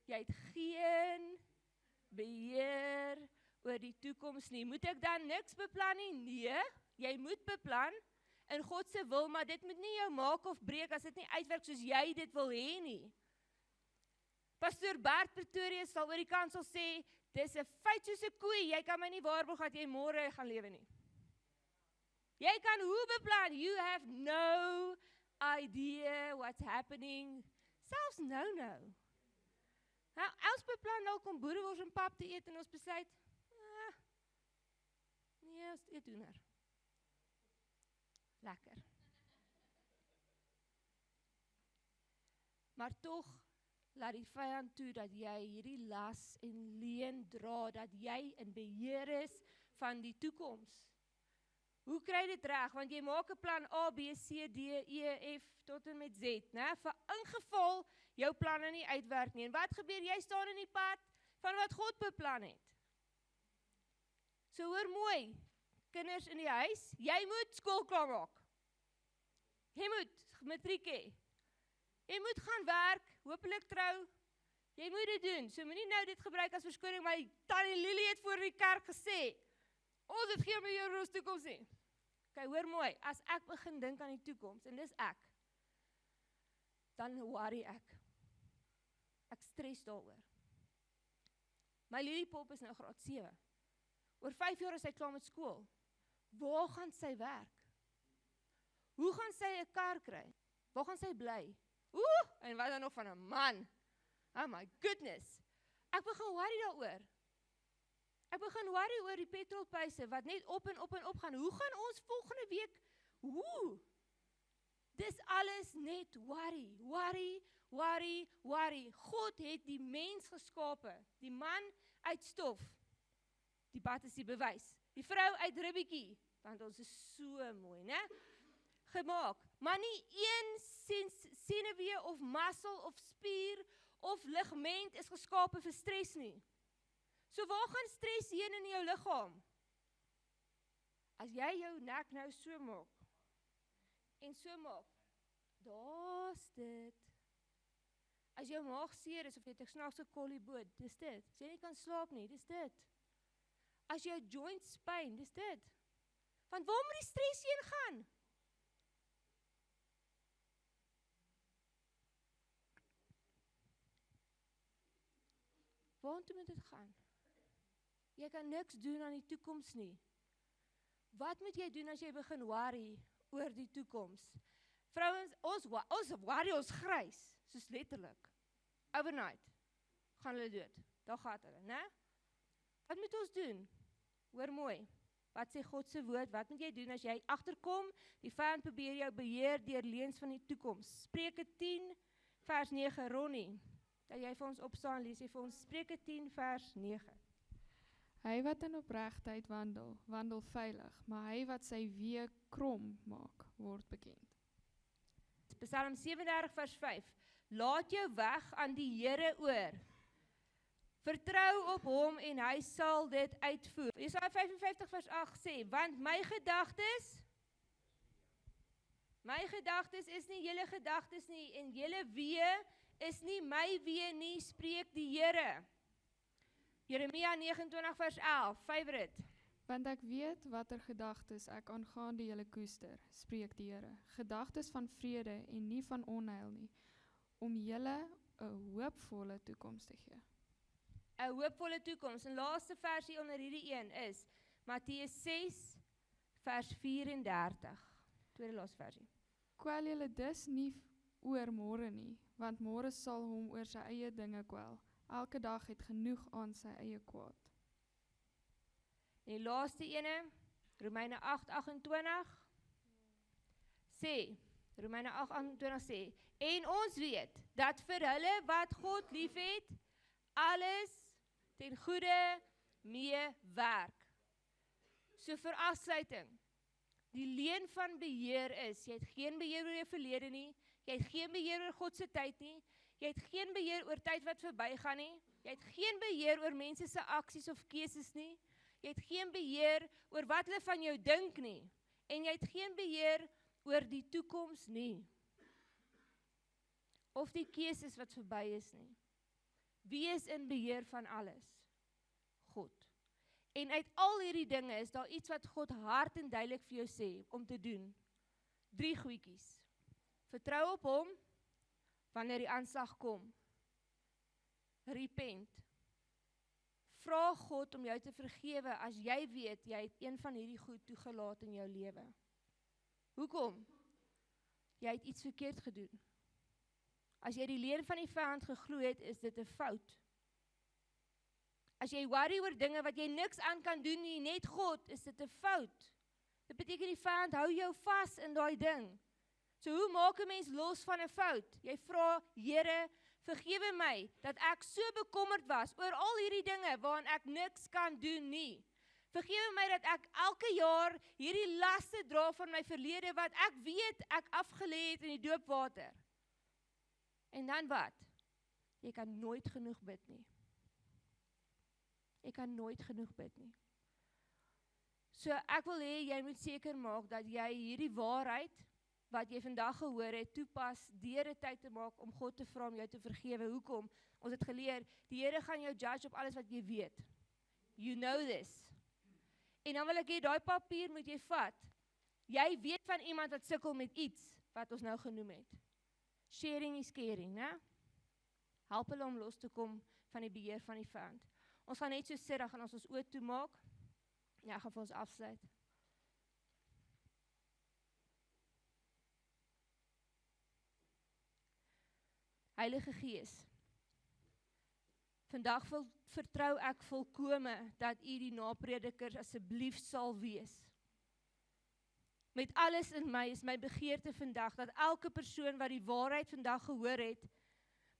Jy het geen beheer oor die toekoms nie. Moet ek dan niks beplan nie? Nee, jy moet beplan in God se wil, maar dit moet nie jou maak of breek as dit nie uitwerk soos jy dit wil hê nie. Pastoor Bert Pretorius sal oor die kansel sê, dis 'n feit soos 'n koei, jy kan my nie waarborg dat jy môre gaan lewe nie. Jy kan hoe beplan, you have no idea what's happening, selfs nou. Nou, ons beplan dalk om boerewors en pap te eet en ons besluit, nee, ons eet hoender. Lekker. Maar tog, laat die vyand toe dat jy hierdie las en leen dra, dat jy in beheer is van die toekoms. Hoe kry dit reg? Want jy maak 'n plan A, B, C, D, E, F tot en met Z, né? Vir ingeval jou planne nie uitwerk nie. En wat gebeur? Jy staan in die pad van wat God beplan het. So hoor mooi, kinders in die huis, jy moet skool klaar maak. Jy moet matriek hê. Jy moet gaan werk, hopelik trou. Jy moet dit doen. So moenie nou dit gebruik as verskoning, maar Tannie Lily het voor die kerk gesê, ons het geen beheer oor ons toekoms nie. Okay, hoor mooi, as ek begin dink aan die toekoms, en dis ek, dan worry ek. Ek stres daaroor. My Lily Pop is nou graad 7. Oor 5 jaar is sy klaar met skool. Waar gaan sy werk? Hoe gaan sy 'n kar kry? Waar gaan sy bly? En wat dan nog van 'n man? Oh my goodness. Ek begin worry daaroor. Ek begin worry oor die petrolpryse wat net op en op en op gaan. Hoe gaan ons volgende week? Dis alles net worry, worry, worry, worry. God het die mens geskape, die man uit stof. Die bad is die bewys. Die vrou uit ribbetjie, want ons is so mooi, né? Gemaak, maar nie een senuwee of muscle of spier of ligament is geskape vir stres nie. So waar gaan stres heen in jou liggaam? As jy jou nek nou so maak en so maak, daar's dit. As jou maag seer is of jy 'n snaakse kollieboot, dis dit. As jy nie kan slaap nie, dis dit. As jou joints pyn, dis dit. Want waar moet die stres heen gaan? Waartoe moet dit gaan? Jy kan niks doen aan die toekoms nie. Wat moet jy doen as jy begin worry oor die toekoms? Vrouens, ons worry ons grys, soos letterlik. Overnight gaan hulle dood. Daar gaan hulle, né? Wat moet ons doen? Hoor mooi. Wat sê God se woord? Wat moet jy doen as jy agterkom? Die vyand probeer jou beheer deur leuns van die toekoms. Spreuke 10 vers 9, Ronnie. Dat jy vir ons opstaan, lees jy vir ons Spreuke 10 vers 9. Hy wat in opregtheid wandel, wandel veilig, maar hy wat sy weë krom maak, word bekend. Psalm 37 vers 5. Laat jou weg aan die Here oor. Vertrou op hom en hy sal dit uitvoer. Jesaja 55 vers 8 sê, want my gedagtes is nie julle gedagtes nie, en julle weë is nie my weë nie, spreek die Here. Jeremia 29 vers 11, favorite. Want ek weet watter gedagtes ek aangaande julle koester, spreek die Here. Gedagtes van vrede en nie van onheil nie, om julle 'n hoopvolle toekoms te gee. 'n Hoopvolle toekoms. En laaste versie onder hierdie een is Matteus 6 vers 34. Tweede laaste versie. Kwel julle dus nie oor môre nie, want môre sal hom oor sy eie dinge kwel. Elke dag het genoeg aan sy eie kwaad. En die laaste ene, Romeine 8:28 sê, Romeine 8:28 sê, en ons weet dat vir hulle wat God liefhet, alles ten goeie mee werk. So vir afsluiting, die leen van beheer is, jy het geen beheer oor jou verlede nie, jy het geen beheer oor God se tyd nie, jy het geen beheer oor tyd wat verbygaan nie, jy het geen beheer oor mense se aksies of keuses nie, jy het geen beheer oor wat hulle van jou dink nie, en jy het geen beheer oor die toekoms nie, of die keuses wat verby is nie. Wie is in beheer van alles? God. En uit al hierdie dinge is daar iets wat God hard en duidelik vir jou sê om te doen. 3 goedjies. Vertrou op hom wanneer die aanslag kom. Repent. Vra God om jou te vergewe as jy weet jy het een van hierdie goed toegelaat in jou lewe. Hoekom? Jy het iets verkeerd gedoen. As jy die leuen van die vyand geglo het, is dit 'n fout. As jy worry oor dinge wat jy niks aan kan doen nie, net God, is dit 'n fout. Dit beteken die vyand hou jou vas in daai ding. So hoe maak 'n mens los van 'n fout? Jy vra, Here, vergewe my dat ek so bekommerd was oor al hierdie dinge waaraan ek niks kan doen nie. Vergewe my dat ek elke jaar hierdie laste dra van my verlede wat ek weet ek afgelê het in die doopwater. En dan wat? Jy kan nooit genoeg bid nie. Jy kan nooit genoeg bid nie. So ek wil hê jy moet seker maak dat jy hierdie waarheid wat jy vandag gehoor het, toepas deur 'n tyd te maak om God te vra om jou te vergewe. Hoekom? Ons het geleer, die Here gaan jou judge op alles wat jy weet. You know this. En dan wil ek hê, daai papier moet jy vat. Jy weet van iemand wat sukkel met iets wat ons nou genoem het. Sharing is caring, né? Help hulle om los te kom van die beheer van die vyand. Ons gaan net so sit, dan gaan ons oë toemaak. Ja, gaan vir ons afsluit. Heilige Gees, vandag vertrou ek volkome dat U die naprediker asseblief sal wees. Met alles in my is my begeerte vandag dat elke persoon wat die waarheid vandag gehoor het,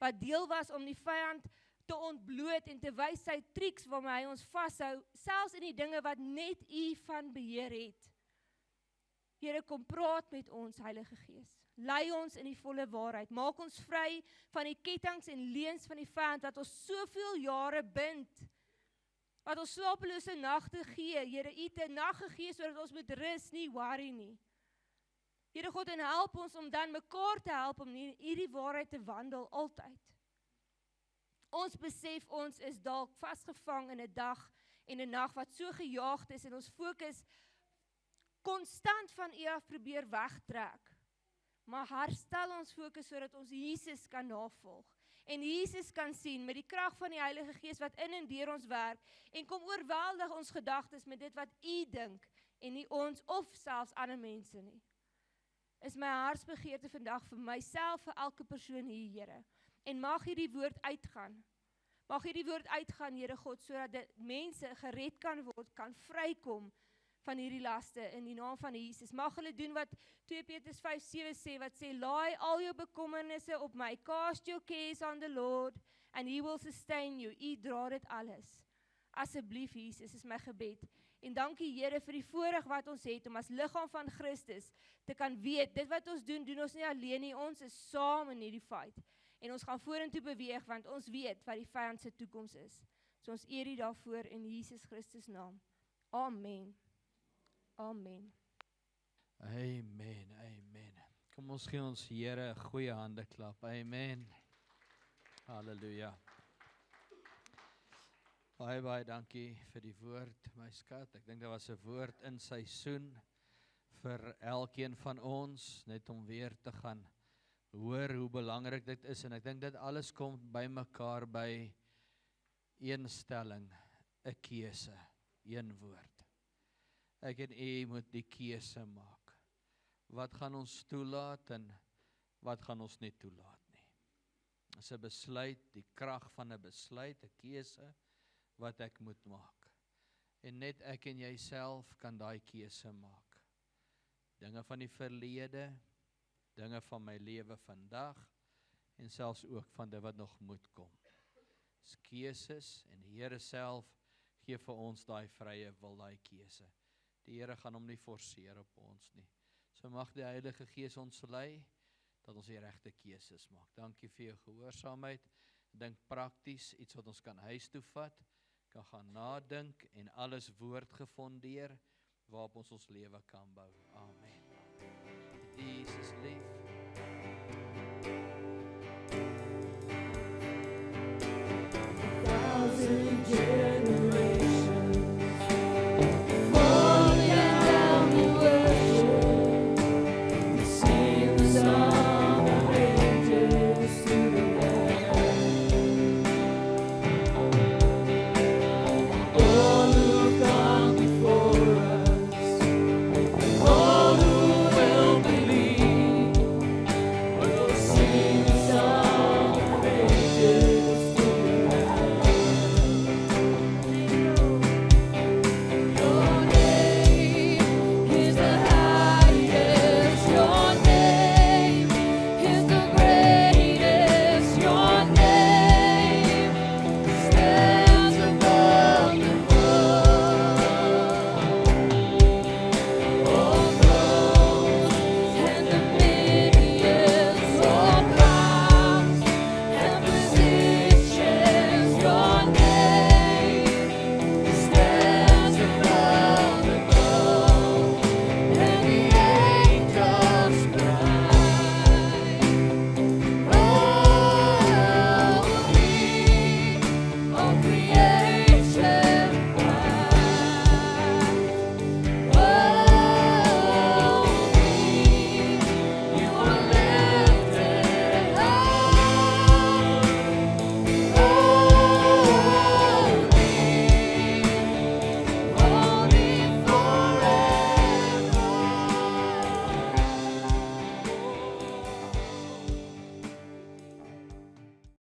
wat deel was om die vyand te ontbloot en te wys sy triks waarmee hy ons vashou, selfs in die dinge wat net U van beheer het. Here, kom praat met ons, Heilige Gees. Lei ons in die volle waarheid. Maak ons vry van die kettinge en leuns van die vyand wat ons soveel jare bind. Wat ons slapelose nagte gee. Here, U het 'n nag gegee sodat ons moet rus, nie worry nie. Here God, en help ons om dan mekaar te help om in hierdie waarheid te wandel altyd. Ons besef ons is dalk vasgevang in 'n dag en 'n nag wat so gejaagd is en ons fokus konstant van U af probeer wegtrek. Maar herstel ons fokus sodat ons Jesus kan navolg. En Jesus kan sien met die krag van die Heilige Gees wat in en deur ons werk en kom oorweldig ons gedagtes met dit wat U dink en nie ons of selfs ander mense nie. Is my hartsbegeerte vandag vir myself, vir elke persoon hier, Here. En mag hierdie woord uitgaan. Mag hierdie woord uitgaan, Here God, sodat mense gered kan word, kan vrykom van hierdie laste in die naam van Jesus. Mag hulle doen wat 2 Petrus 5:7 sê, wat sê, laai al jou bekommernisse op my, cast your cares on the Lord, and He will sustain you. U dra dit alles. Asseblief, Jesus, is my gebed. En dankie, Here, vir die voorreg wat ons het, om as liggaam van Christus te kan weet, dit wat ons doen ons nie alleen nie, ons is saam in hierdie fight. En ons gaan vorentoe beweeg, want ons weet wat die vyand se toekoms is. So ons eer U daarvoor in Jesus Christus naam. Amen. Amen. Amen, amen. Kom ons gee ons Here 'n goeie hande klap. Amen. Halleluja. Baie dankie vir die woord, my skat. Ek dink dit was 'n woord in seisoen vir elkeen van ons, net om weer te gaan hoor hoe belangrik dit is. En ek dink dit alles kom bymekaar by een stelling, 'n keuse, een woord. Ek en u moet die keuse maak. Wat gaan ons toelaat en wat gaan ons nie toelaat nie? Dis 'n besluit, die krag van 'n besluit, 'n keuse wat ek moet maak. En net ek en jy self kan daai keuse maak. Dinge van die verlede, dinge van my lewe vandag en selfs ook van dit wat nog moet kom. Dis keuses en die Here self gee vir ons daai vrye wil, daai keuse. Die Here gaan hom nie forceer op ons nie. So mag die Heilige Gees ons lei dat ons die regte keuses maak. Dankie vir jou gehoorsaamheid. Dink prakties, iets wat ons kan huis toe vat, kan gaan nadink en alles woord gefondeer waarop ons lewe kan bou. Amen. Jesus lief.